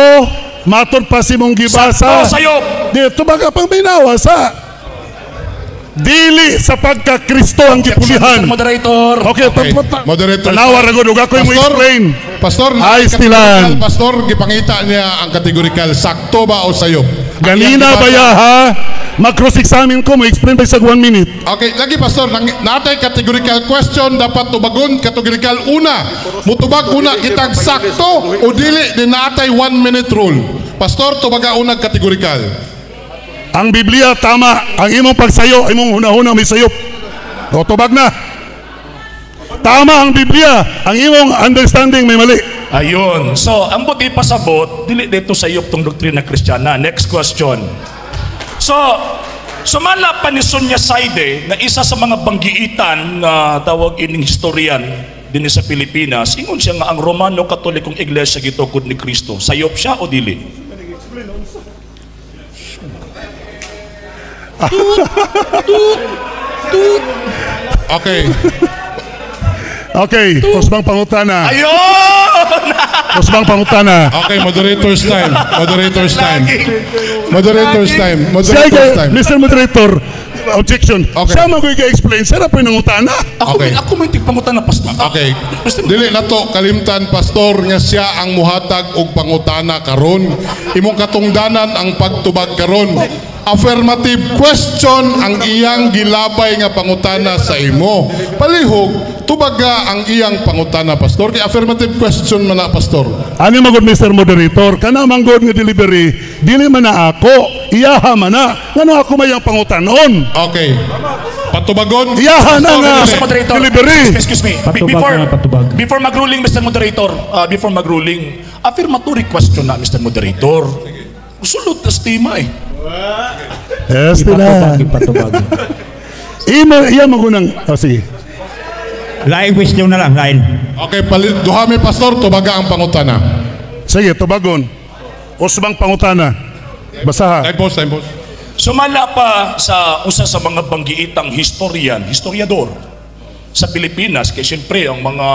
matod pa si mong gibasa. Sakto sayo. Dito baga pang binawa sa dili sa pagka-Kristo ang gipulihan. Mr. Moderator. Okay. Moderator. Tanawa ra gud ako mo explain. Pastor, Ay, stilan. Pastor, gipangita niya ang categorical. Sakto ba o sayo? Ganina ba ya ha? Mag-cross-examine ko, mo explain by sa 1 minute. Okay, lagi Pastor, natay categorical question, dapat tubagon categorical una. Mutubag una kitag sakto o dili din natay 1 minute rule. Pastor, tubaga una categorical. Ang Biblia tama, ang imong pagsayo, imong hunahuna may sayop. O tubag na. Tama ang Biblia, ang imong understanding may mali. Ayun. So, ang buti pasabot, dili dito sa iyop tong doktrina Kristiyana. Next question. So, sumala pa ni Sonia Saide na isa sa mga banggiitan na tawag ining historian din sa Pilipinas, ingon siya nga ang Romano Katolikong Iglesia gitukod ni Kristo. Sayop siya o dili? Okay. Okay, kusbang pangutana. Ayun! Kusbang pangutana. Okay, moderator's time. Moderator's time. Sige, Moderator's time. Mr. Moderator, objection. Okay. Siya mag-explain, siya na po yung nangutana. Okay. Ako may tigpangutan na Pastor. Okay. Dili na to kalimtan, Pastor, nga siya ang muhatag og pangutana karon. Imong katungdanan ang pagtubag karon. Affirmative question ang iyang gilabay nga pangutana sa imo. Palihog, tubaga ang iyang pangutana, Pastor. Kay affirmative question man na, Pastor. Ano magod, Mr. Moderator? Kana manggod nga delivery, dili man na ako, iyaha man na. Ngano ako may ang pangutanon? Okay. Patubagon. Iyaha na nga. Mr. Moderator, Delivery. excuse me. Before mag-ruling, Mr. Moderator, before mag-ruling, affirmatory question na, Mr. Moderator. Sulot na stima eh. Yes, tila. Patubag. Iya magunang. Oh, sige. Lain question na lang, lain. Okay, duhami, Pastor, tubaga ang pangutana. Sige, tubagon. Usbang pangutana. Basaha. Time pause, time pause. Sumala pa sa usa sa mga banggiitang historiador sa Pilipinas, kay siyempre ang mga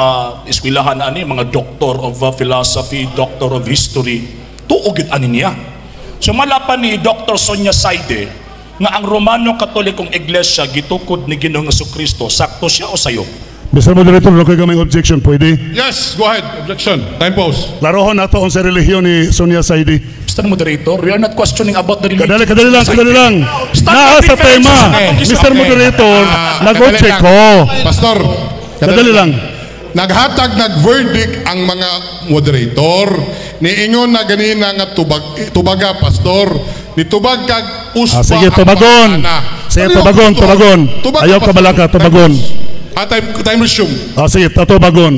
eskwelahan ani, mga Doctor of Philosophy, Doctor of History, tuog yun ani niya. So malapan ni Dr. Sonia Saide nga ang Romano Katolikong Iglesia gitukod ni Ginoong Jesucristo, sakto siya o sayo? Mr. Moderator, wala kayo kaming objection, pwede? Yes, go ahead. Objection. Time pause. Larohon nato ang sa relihiyon ni Sonia Saidi. Mr. Moderator, we are not questioning about the religion. Kadali lang. Naa sa tema. Mr. Moderator, nag-object ko. Pastor, Kadali lang. naghatag nag-verdict ang mga moderator. Niingon na ganina nga tubaga, pastor. Nitubag kag uspa. Sige, ang tubagon. pangana. Sige, Paliw, tubagon. Tubaga, Ayaw ka pastor. balaka, tubagon. Time resume. Sige, tubagon.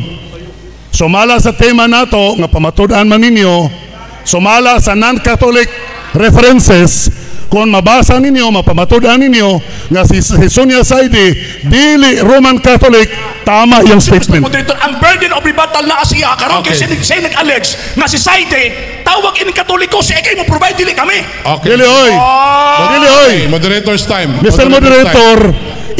Sumala sa tema nato, nga pamatud-an man ninyo, sumala sa non-Catholic references, kung mabasa ninyo, mapamatud-an ninyo, nga si Sonia Saidi, dili Roman Catholic, tama yung statement. Moderator, ang burden of rebuttal na siya karon Okay. kay siya nag-allege nga si Saide tawag ini Katoliko siya kay mo provide dili kami. Okay. Dili oy. Dili oy. Moderator's time. Mr. Moderator's time. Moderator,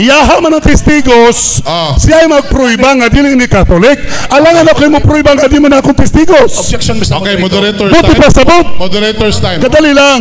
iyaha man ang testigos, siya ay magpruiba nga dili ni Catholic, alangan ako mo pruiba nga di man akong testigos. Objection, Mr. Okay, Moderator. moderator's Buti time. pa sabot. Moderator's time. Kadali lang.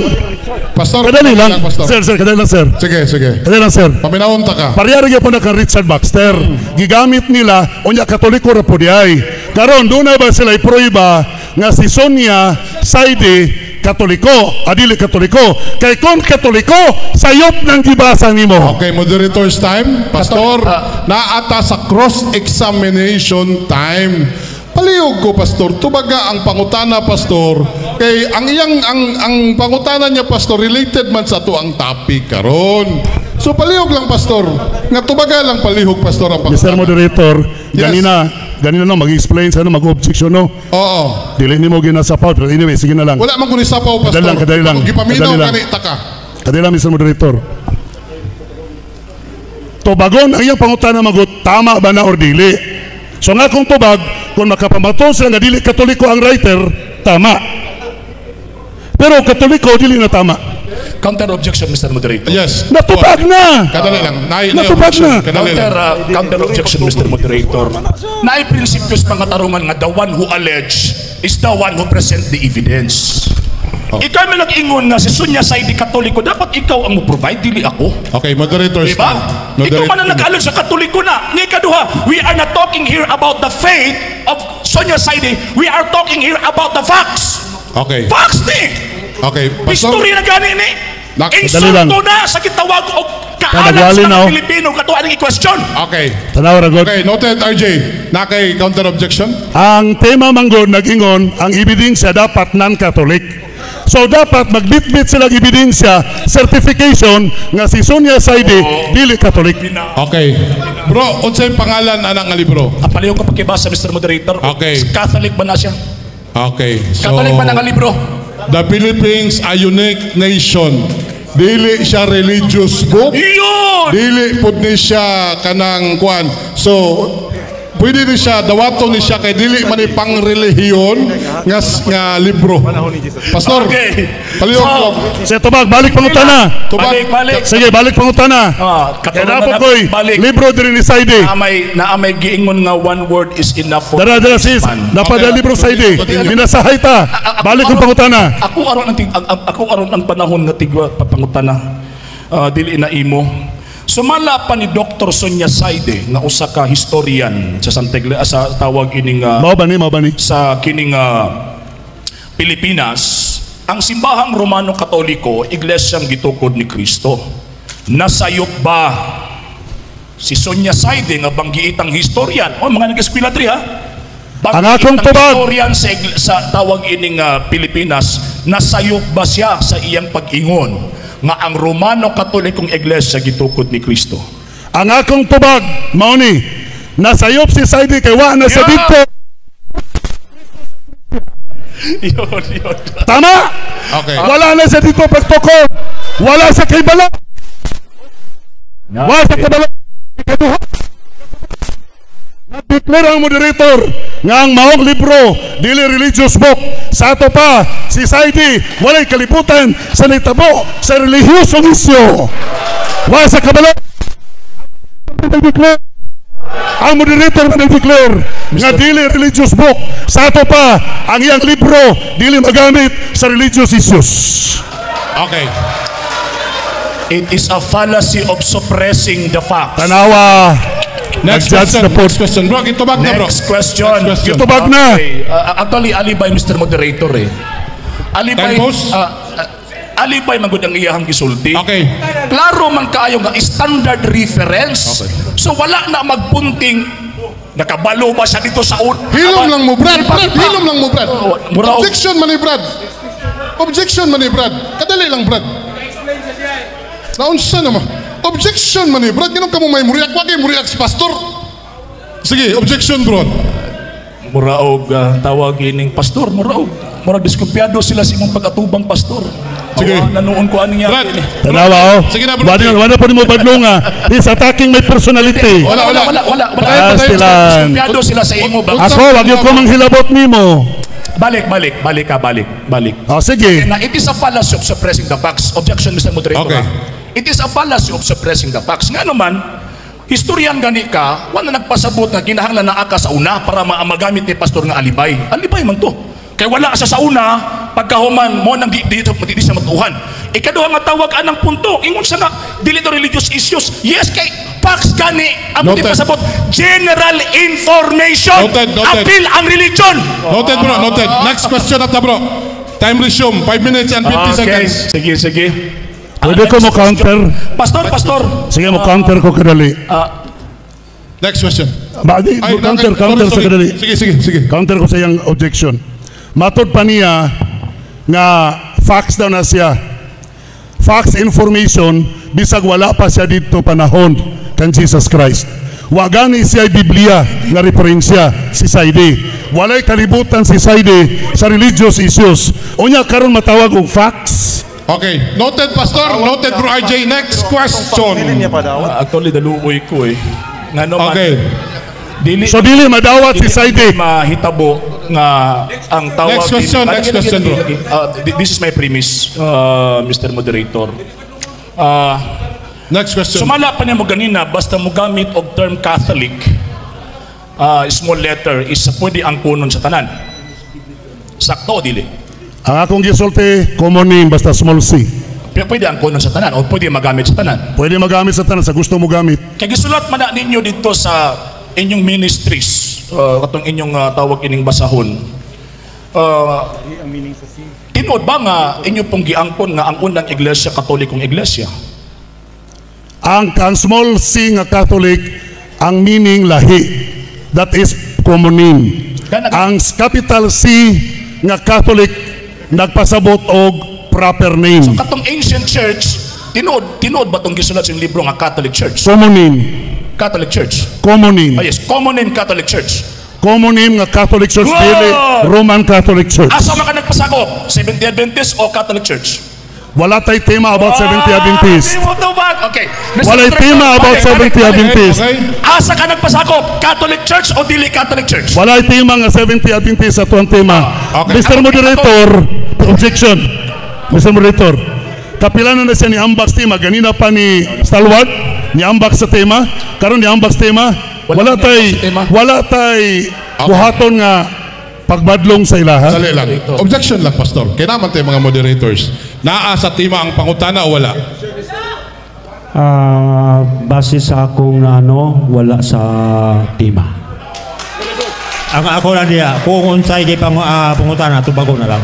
Pastor, Kadali lang. pastor. Sir, kadali lang, sir. Sige. Kadali lang, sir. Paminahon ta ka. Pariyari po na kang Richard Baxter. Gigamit nila, unya Katoliko ra po di ay. Karon, doon na ba sila iproiba nga si Sonia Saidi Katoliko, adili Katoliko. Kay kung Katoliko, sayop ng gibasa nimo. Okay, moderator's time. Pastor, naata sa cross-examination time. Palihog ko, pastor. Tubaga ang pangutana, pastor. Kay ang pangutana niya, pastor, related man sa to ang topic karon. So palihog lang, pastor. Nga tubaga lang palihog, pastor, ang Mr. pangutana. Moderator, Yes. ganina no, mag-explain sa mag-objection no. Oo. Dili nimo ginasapaw, pero anyway, sige na lang. Wala man kunin sapaw, pastor. Kadali lang. Gipaminaw Kadali lang. kani taka. Kadali lang, Mr. Moderator. Tubagon ang iyang pangutana magot, tama ba na or dili? So nga kung tubag, kung makapamato sila nga dili Katoliko ang writer, tama. Pero Katoliko, dili na tama. Counter objection, Mr. Moderator. Yes. Natubag na! Kadali lang. Natubag na. Kadali lang. Counter objection, Mr. Moderator. Naay prinsipyos mga tarungan nga the one who allege is the one who present the evidence. Ikaw may nag-ingon nga si Sonia Saidi Katoliko, dapat ikaw ang mo-provide, dili ako. Okay, moderator's Diba? time. Ikaw man ang nag-allege sa Katoliko na. Nga ikaduha, we are not talking here about the faith of Sonia Saidi. We are talking here about the facts. Okay. Facts ni! Okay, pastor. History na gani ni. Dali lang. Insulto na sa kitawag o kaalam Nagwali sa na, mga oh. Pilipino katuan ng i-question. Okay. Tanaw ra god. Okay, noted, RJ. Nakay counter objection? Ang tema manggod nag-ingon, ang ebidensya dapat non-Catholic. So dapat magbitbit silang ebidensya, certification nga si Sonia Saidi dili Catholic. Okay. Bro, unsay pangalan anang nga libro? Apaliw ko pagkibasa, Mr. Moderator. Okay. Catholic ba na siya? Okay. So, Catholic ba na nga libro? the Philippines a unique nation. Dili siya religious book. Yun! Dili pud ni siya kanang kuan. So, pwede ni siya dawaton ni siya kay dili man ni pangrelihiyon nga libro. Pastor, Okay. palihog ko. Sa tubag, balik pangutana. Balik. Sige, balik pangutana. Kaya Katulad dapat na ko'y balik. libro din ni Saidi. Naamay giingon nga one word is enough for Dara sis, man. napada Okay. libro Saidi. Minasahay ta. Balik ang pangutana. Ako aron ang panahon nga tigwa papangutana. Dili na imo. Sumala pa ni Dr. Sonia Saide nga usa ka historian sa sa tawag ining Mao ba ni? sa kining Pilipinas, ang simbahang Romano Katoliko, iglesyang gitukod ni Kristo. Nasayop ba si Sonia Saide nga banggiitang historian? O mga nag-eskwela diri ha? Ang akong tubag. Historian sa tawag ining Pilipinas, nasayop ba siya sa iyang pag-ingon nga ang Romano Katolikong iglesia gitukod ni Kristo? Ang akong tubag, mao ni, nasayop si Saidi kay wa na sa Yeah. dito. Yun. Tama! Okay. Wala na sa dito pagtukod. Wala sa kay bala. Wala sa kay bala. Ikaduha. Nag-declare ang moderator nga ang maong libro, dili religious book. Sa ato pa, si Saidi, walay kalibutan sa nitabo sa relihiyosong isyo. Wala sa kabala. Nag-declare. ang moderator man declare nga dili religious book. Sa ato pa, ang iyang libro dili magamit sa religious issues. Okay. It is a fallacy of suppressing the facts. Tanawa, Next nag-judge question. na po. Next question. Bro, itubag na bro. Next question. Next question. Itubag na. Okay. Actually, alibay, Mr. Moderator eh. Alibay, Time pause. alibay magud ang iyahang gisulti. Okay. Klaro man kaayo nga standard reference. Okay. So wala na magpunting nakabalo ba siya dito sa Hilom lang mo, Brad. Brad, hilom lang mo, Brad. Mura- Objection man ni Brad. Objection man ni Brad. Kadali lang, Brad. Naunsa naman. Objection man ni Brad. Ganun ka mo may muriak. Wag kayo muriak si pastor. Sige, objection, bro. Muraog tawag ining pastor, muraog. Murag diskumpiyado sila sa imong pag-atubang pastor. Sige. Nanuon ko ano niya. Brad. Tanawa, oh. Sige na, bro. Wala pa mo badlong nga. He's attacking my personality. Wala. Wala. Pastilan. Diskumpiyado sila sa imo ba? Ako, wag yung ko manghilabot nimo. Balik. Oh, sige. Na it is a fallacy of suppressing the facts. Objection, Mr. Moderator. Okay. It is a fallacy of suppressing the facts. Nga naman, historian gani ka, wala nagpasabot na kinahanglan na aka sa una para magamit ni pastor nga alibay. Alibay man to. Kay wala siya sa una, pagkahuman mo nang dito siya matuhan. Ikaduha nga tawag anang punto. Ingon siya nga, dili to religious issues. Yes, kay facts gani. Ang Noted. di pasabot, general information. Noted. Appeal ang religion. Noted, bro. Noted. Next question na bro. Time resume. 5 minutes and 50 seconds. Sige. Pwede ko mo counter. Pastor. Sige mo counter ko kadali. Next question. Badi, counter sa sorry. kadali. Sige. Counter ko sa iyang objection. Matod pa niya nga facts daw na siya. Facts information bisag wala pa siya dito panahon kan Jesus Christ. Wa gani siya Biblia nga referensya si Saidi. Walay kalibutan si Saidi sa religious issues. Unya karon matawag og facts. Okay. Noted, pastor. Noted, bro RJ. Next question. Actually, daluoy ko eh. Nga naman, Okay. So dili madawat si Saidi. mahitabo nga ang tawag. Next question, next question, bro. This is my premise, Mr. Moderator. Next question. Sumala pa niya mo ganina, basta mo gamit og term Catholic, small letter, is pwede ang kunon sa tanan. Sakto o dili? Ang akong gisulti, common name basta small c. Pwede ang kunon sa tanan o pwede magamit sa tanan. Pwede magamit sa tanan sa gusto mo gamit. Kaya gisulat man na ninyo dito sa inyong ministries, katong inyong tawag ining basahon. Tinod ba nga inyo pong giangkon nga ang unang iglesia, katolikong iglesia? Ang small c nga Catholic, ang meaning lahi. That is common name. Ang capital C nga Catholic nagpasabot og proper name. Katong ancient church, tinod ba tong gisulat sa libro nga Catholic Church? Common name. Catholic Church. Common name. Oh yes, common name Catholic Church. Common name nga Catholic Church, Wow! dili Roman Catholic Church. Asa man ka nagpasakop? Seventh-day Adventist o Catholic Church? Wala tay tema about Seventh-day Adventist. Di mo tawag. Okay. Wala tema about Seventh-day Adventist. Okay. Asa ka nagpasakop? Catholic Church o dili Catholic Church? Wala tema nga Seventh-day Adventist sa tuwang tema. Okay. Mr. Moderator, objection. Mr. Moderator, kapilanan na siya ni ambak tema. Ganina pa ni Stalwart, ni ambak sa tema. Karon ni ambak sa tema. Wala Wala tay sa tema. buhaton nga pagbadlong sa ilaha. Dali lang. Objection lang, pastor. Kaya naman tayo mga moderators. Naa sa tema ang pangutana o wala? Base sa akong wala sa tema. Ang ako lang diya, kung unsay di pangutana, tubago na lang.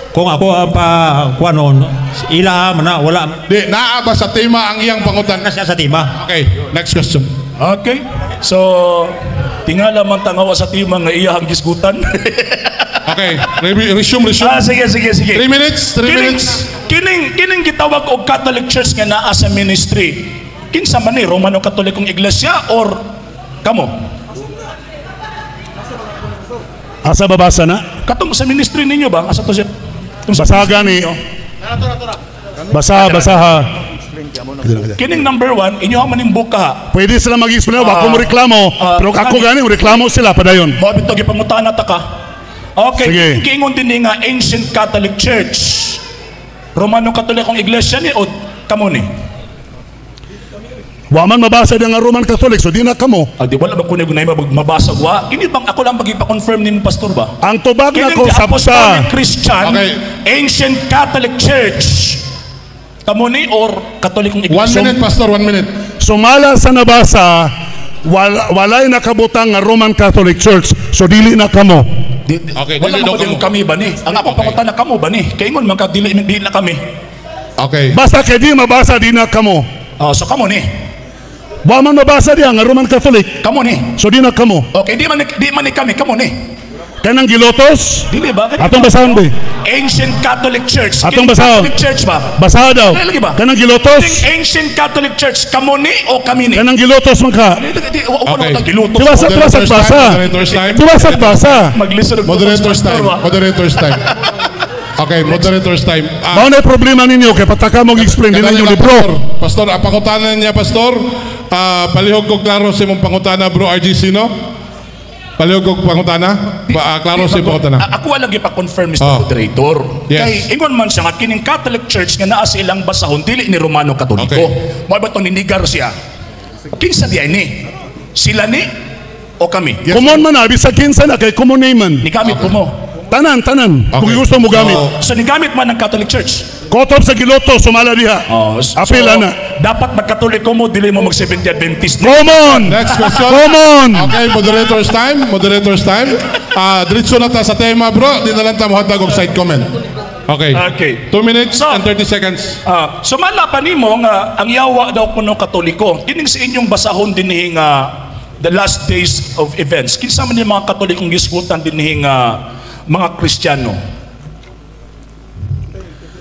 Kung ako ang kuanon, ilaha man na, wala Di, naa ba sa tema ang iyang pangutana? na siya sa tima. Okay, next question. Okay. So, tingala man tangawa sa tima nga iyahang gisgutan. Okay, resume. Sige. 3 minutes, 3 minutes. Kining gitawag og Catholic Church nga naa sa ministry. Kinsa man ni Romano Katolikong Iglesia or kamo? Asa babasa na? Katong sa ministry ninyo ba? Asa to siya? Basaha gani. Basaha. Kining number 1, inyo man ning buka. Pwede sila mag-explain, wako mo reklamo. Pero ako gani, reklamo sila padayon. Mo bito gipangutana ta ka. Okay, Sige. kiingon din ni nga Ancient Catholic Church. Romano Katolikong Iglesia ni o kamo ni? Wa man mabasa diya nga Roman Catholic, so di na kamo. Di wala ba kunin na mabasa wa? Kini bang ako lang magipa-confirm ni pastor ba? Ang tubag na Kini ko the Apostolic sabta. Christian, Okay. Ancient Catholic Church. Kamo ni or Katolikong 1 Iglesia? minute, Pastor, 1 minute. Sumala sa nabasa, walay nakabutang nga Roman Catholic Church, so dili na kamo. Okay, Wala dili mo daw din kamo. kami ba ni? Ang ako pangutan na kamo ba ni? Kaingon man ka dili na kami. Okay. Basta kay di mabasa, di na kamo. So kamo ni. Wa man mabasa diya nga Roman Catholic, Kamo ni. so di na kamo. Okay, di man ni kami, kamo ni. Kanang gilotos, Dili ba? atong basahan ba? Ancient Catholic Church. Atong Kini basahan. Catholic Church ba? Basaha daw. Lagi ba? Kanang gilotos, Kining Ancient Catholic Church, kamo ni o kami ni? kanang gilotos man ka. Okay. Tiwasag basa. Moderator's time. Tiwasag basa. Maglisunod ko Moderator's pastor, time. ba? Moderator's time. Okay, moderator's time. Mao na problema ninyo kay pataka mong explain din Kadali ninyo lang, libro. Pastor, ang pangutanan niya, Pastor. Palihog ko klaro sa imong pangutana, bro RG Sino. Palihog ko pangutana. Klaro sa imong pangutana. Ako lang ipa-confirm, Mr. Oh. Moderator. Yes. Kay ingon man siya nga kining Catholic Church nga naa sa ilang basahon dili ni Romano Katoliko. Okay. Mo ba to ninigar siya? Kinsa diay ni? Sila ni o kami? Kumon man abi sa kinsa na kay kumon man. Ni gamit ko mo. Tanan. Kung Okay. gusto mo gamit. So ni gamit man ng Catholic Church. Kotob sa gilotos sumala diha. Apil ana. Dapat magkatoliko mo dili mo mag 70 Adventist. Common. Next question. Common. Okay, moderator's time. Moderator's time. Diretso na ta sa tema, bro. Di na lang ta mohatag og side comment. Okay. Okay. 2 minutes So- and 30 seconds. Sumala pa nimo nga ang yawa daw kuno Katoliko. Kining sa inyong basahon dinhi nga the last days of events. Kinsa man yung mga Katolikong gisgutan dinhi nga mga Kristiyano?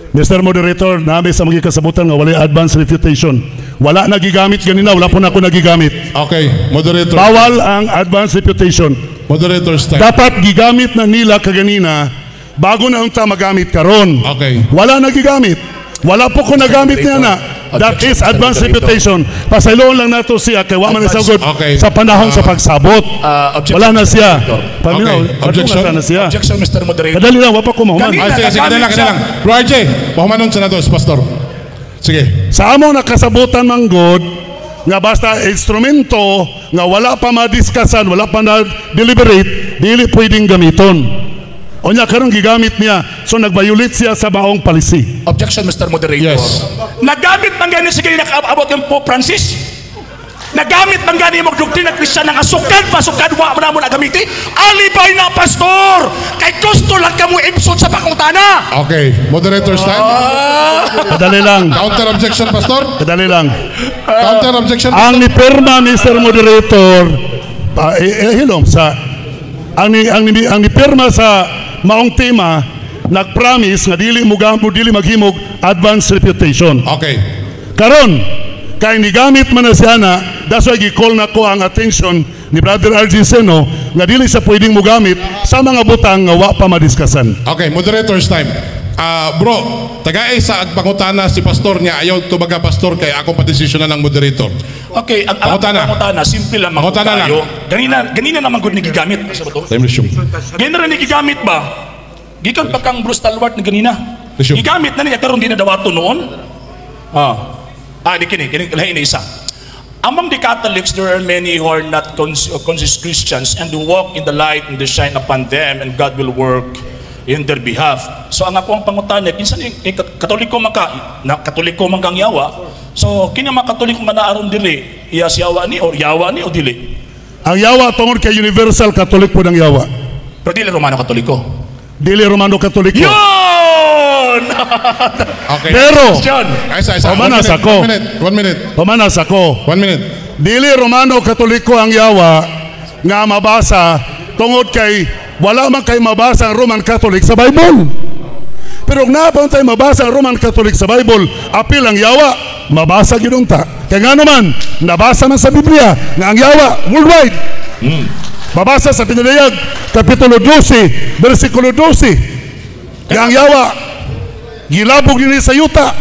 Mr. Moderator, namin sa mga kasabutan nga walay advance refutation. Wala nagigamit ganina, wala po na ako nagigamit. Okay, moderator. Bawal ang advance reputation. Moderator's time. Dapat gigamit na nila kaganina bago na unta magamit karon. Okay. Wala nagigamit. Wala po ko nagamit niya na. That is advance reputation. Pasayloon lang nato siya kay wa man isagod Okay. sa panahon sa pagsabot. Objection, Wala na siya. Moderator. Paminaw, Okay. Objection. na siya. Objection, Mr. Moderator. Kadali lang, wa pa ko mahuman. Kanina. Sige, Nagamit kadala lang. Bro RJ, pahumanon sa natos, Pastor. Sige. Sa among nakasabutan manggod nga basta instrumento nga wala pa madiskasan, wala pa na-deliberate, dili pwedeng gamiton. O niya karong gigamit niya, so nagbayulit siya sa baong palisi. Objection, Mr. Moderator. Yes. Nagamit man gani sige nakaabot ng Pope Francis. Nagamit man gani mo doktrina Kristiyan ng asukad wa man mo nagamiti. Alibay na pastor. Kay gusto lang kamo ibsod sa pangutana. Okay, moderator's time. Kadali lang, Counter objection, Pastor. kadali lang. Counter objection. Ang nipirma, Mr. Moderator, hilom, ang nipirma sa maong tema, nag-promise nga dili maghimog advance reputation. Okay. Karon, kay nigamit man na siya na, that's why gi-call na ko ang attention ni Brother RG Seno nga dili sa pwedeng mo gamit sa mga butang nga wa pa madiskasan. Okay, moderator's time. Bro, tagay sa pangutana si pastor niya, ayaw tubaga pastor kay akong padesisyon na ng moderator. Okay, ang pangutana simple lang Pangutana lang. tayo. Ganina naman gud ni gigamit. Time resume. Ganina rin ni gigamit ba? Gikan pa kang Bruce Talwart na ganina. Resume. Gigamit na niya karon di na dawato noon. Di kini lain na isa. Among the Catholics, there are many who are not conscious Christians and who walk in the light and the shine upon them, and God will work in their behalf. So ang ako ang pangutana, kinsan Katoliko man ka, na Katoliko man kang yawa. So kini mga Katoliko man naaron dili, iya siyawa ni o yawa ni o dili. Ang yawa tungod kay Universal Catholic po ng yawa. Pero dili Romano Katoliko. Dili Romano Katoliko. Yun! Okay. Pero, John, Isa. Pamanas ako. 1 minute. pamanas ako, 1 minute. dili Romano Katoliko ang yawa nga mabasa tungod kay wala man kay mabasa ang Roman Catholic sa Bible. Pero kung naapon tayo mabasa ang Roman Catholic sa Bible, apil ang yawa, mabasa ginunta. Kaya nga naman, nabasa man sa Biblia nga ang yawa worldwide. Mabasa sa Pinadayag, Kapitulo 12, versikulo 12. Nga ang yawa, gilabog nila sa yuta,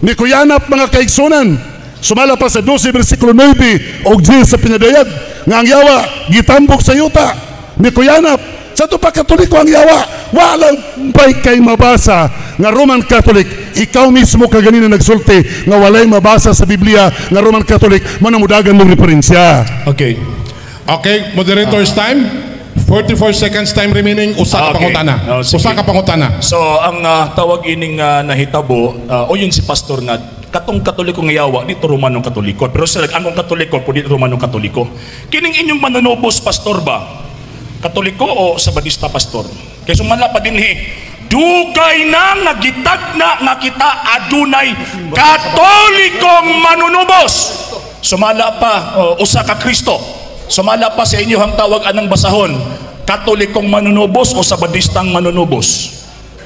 ni kuyanap mga kaigsunan. Sumala pa sa 12, versikulo 9, o 10 sa Pinadayag, nga ang yawa, gitambok sa yuta, ni kuyanap, Sa ito pa Katoliko ang yawa. Walang pa'y kay mabasa nga Roman Catholic. Ikaw mismo kaganina nagsulti nga walay mabasa sa Biblia nga Roman Catholic. Manamudagan mong referensya. Okay. Okay, moderator's time. 44 seconds time remaining. Usa ka Okay. pangutana. Sige. Usa ka pangutana. So ang tawag ining nahitabo o yun si pastor nga katong Katoliko nga yawa dito Romanong Katoliko pero sila angong Katoliko po dito Romanong Katoliko. Kining inyong manunubos pastor ba? Katoliko o Sabadista pastor? Kaya sumala pa din dugay na nga gitagna nga kita adunay Katolikong manunubos. Sumala pa usa ka Kristo. Sumala pa sa inyong tawag anang basahon, Katolikong manunubos o Sabadistang manunubos?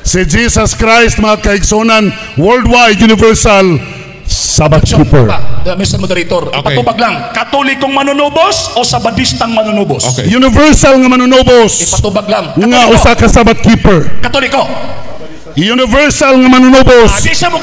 Si Jesus Christ, mga kaigsonan, worldwide, universal, Sabbath keeper. Mr. Moderator, Okay. patubag lang, Katolikong manunubos o Sabadistang manunubos? Okay. Universal nga manunubos. Ipatubag lang. Nga usa ka Sabbath keeper. Katoliko. Universal nga manunubos. Di siya mo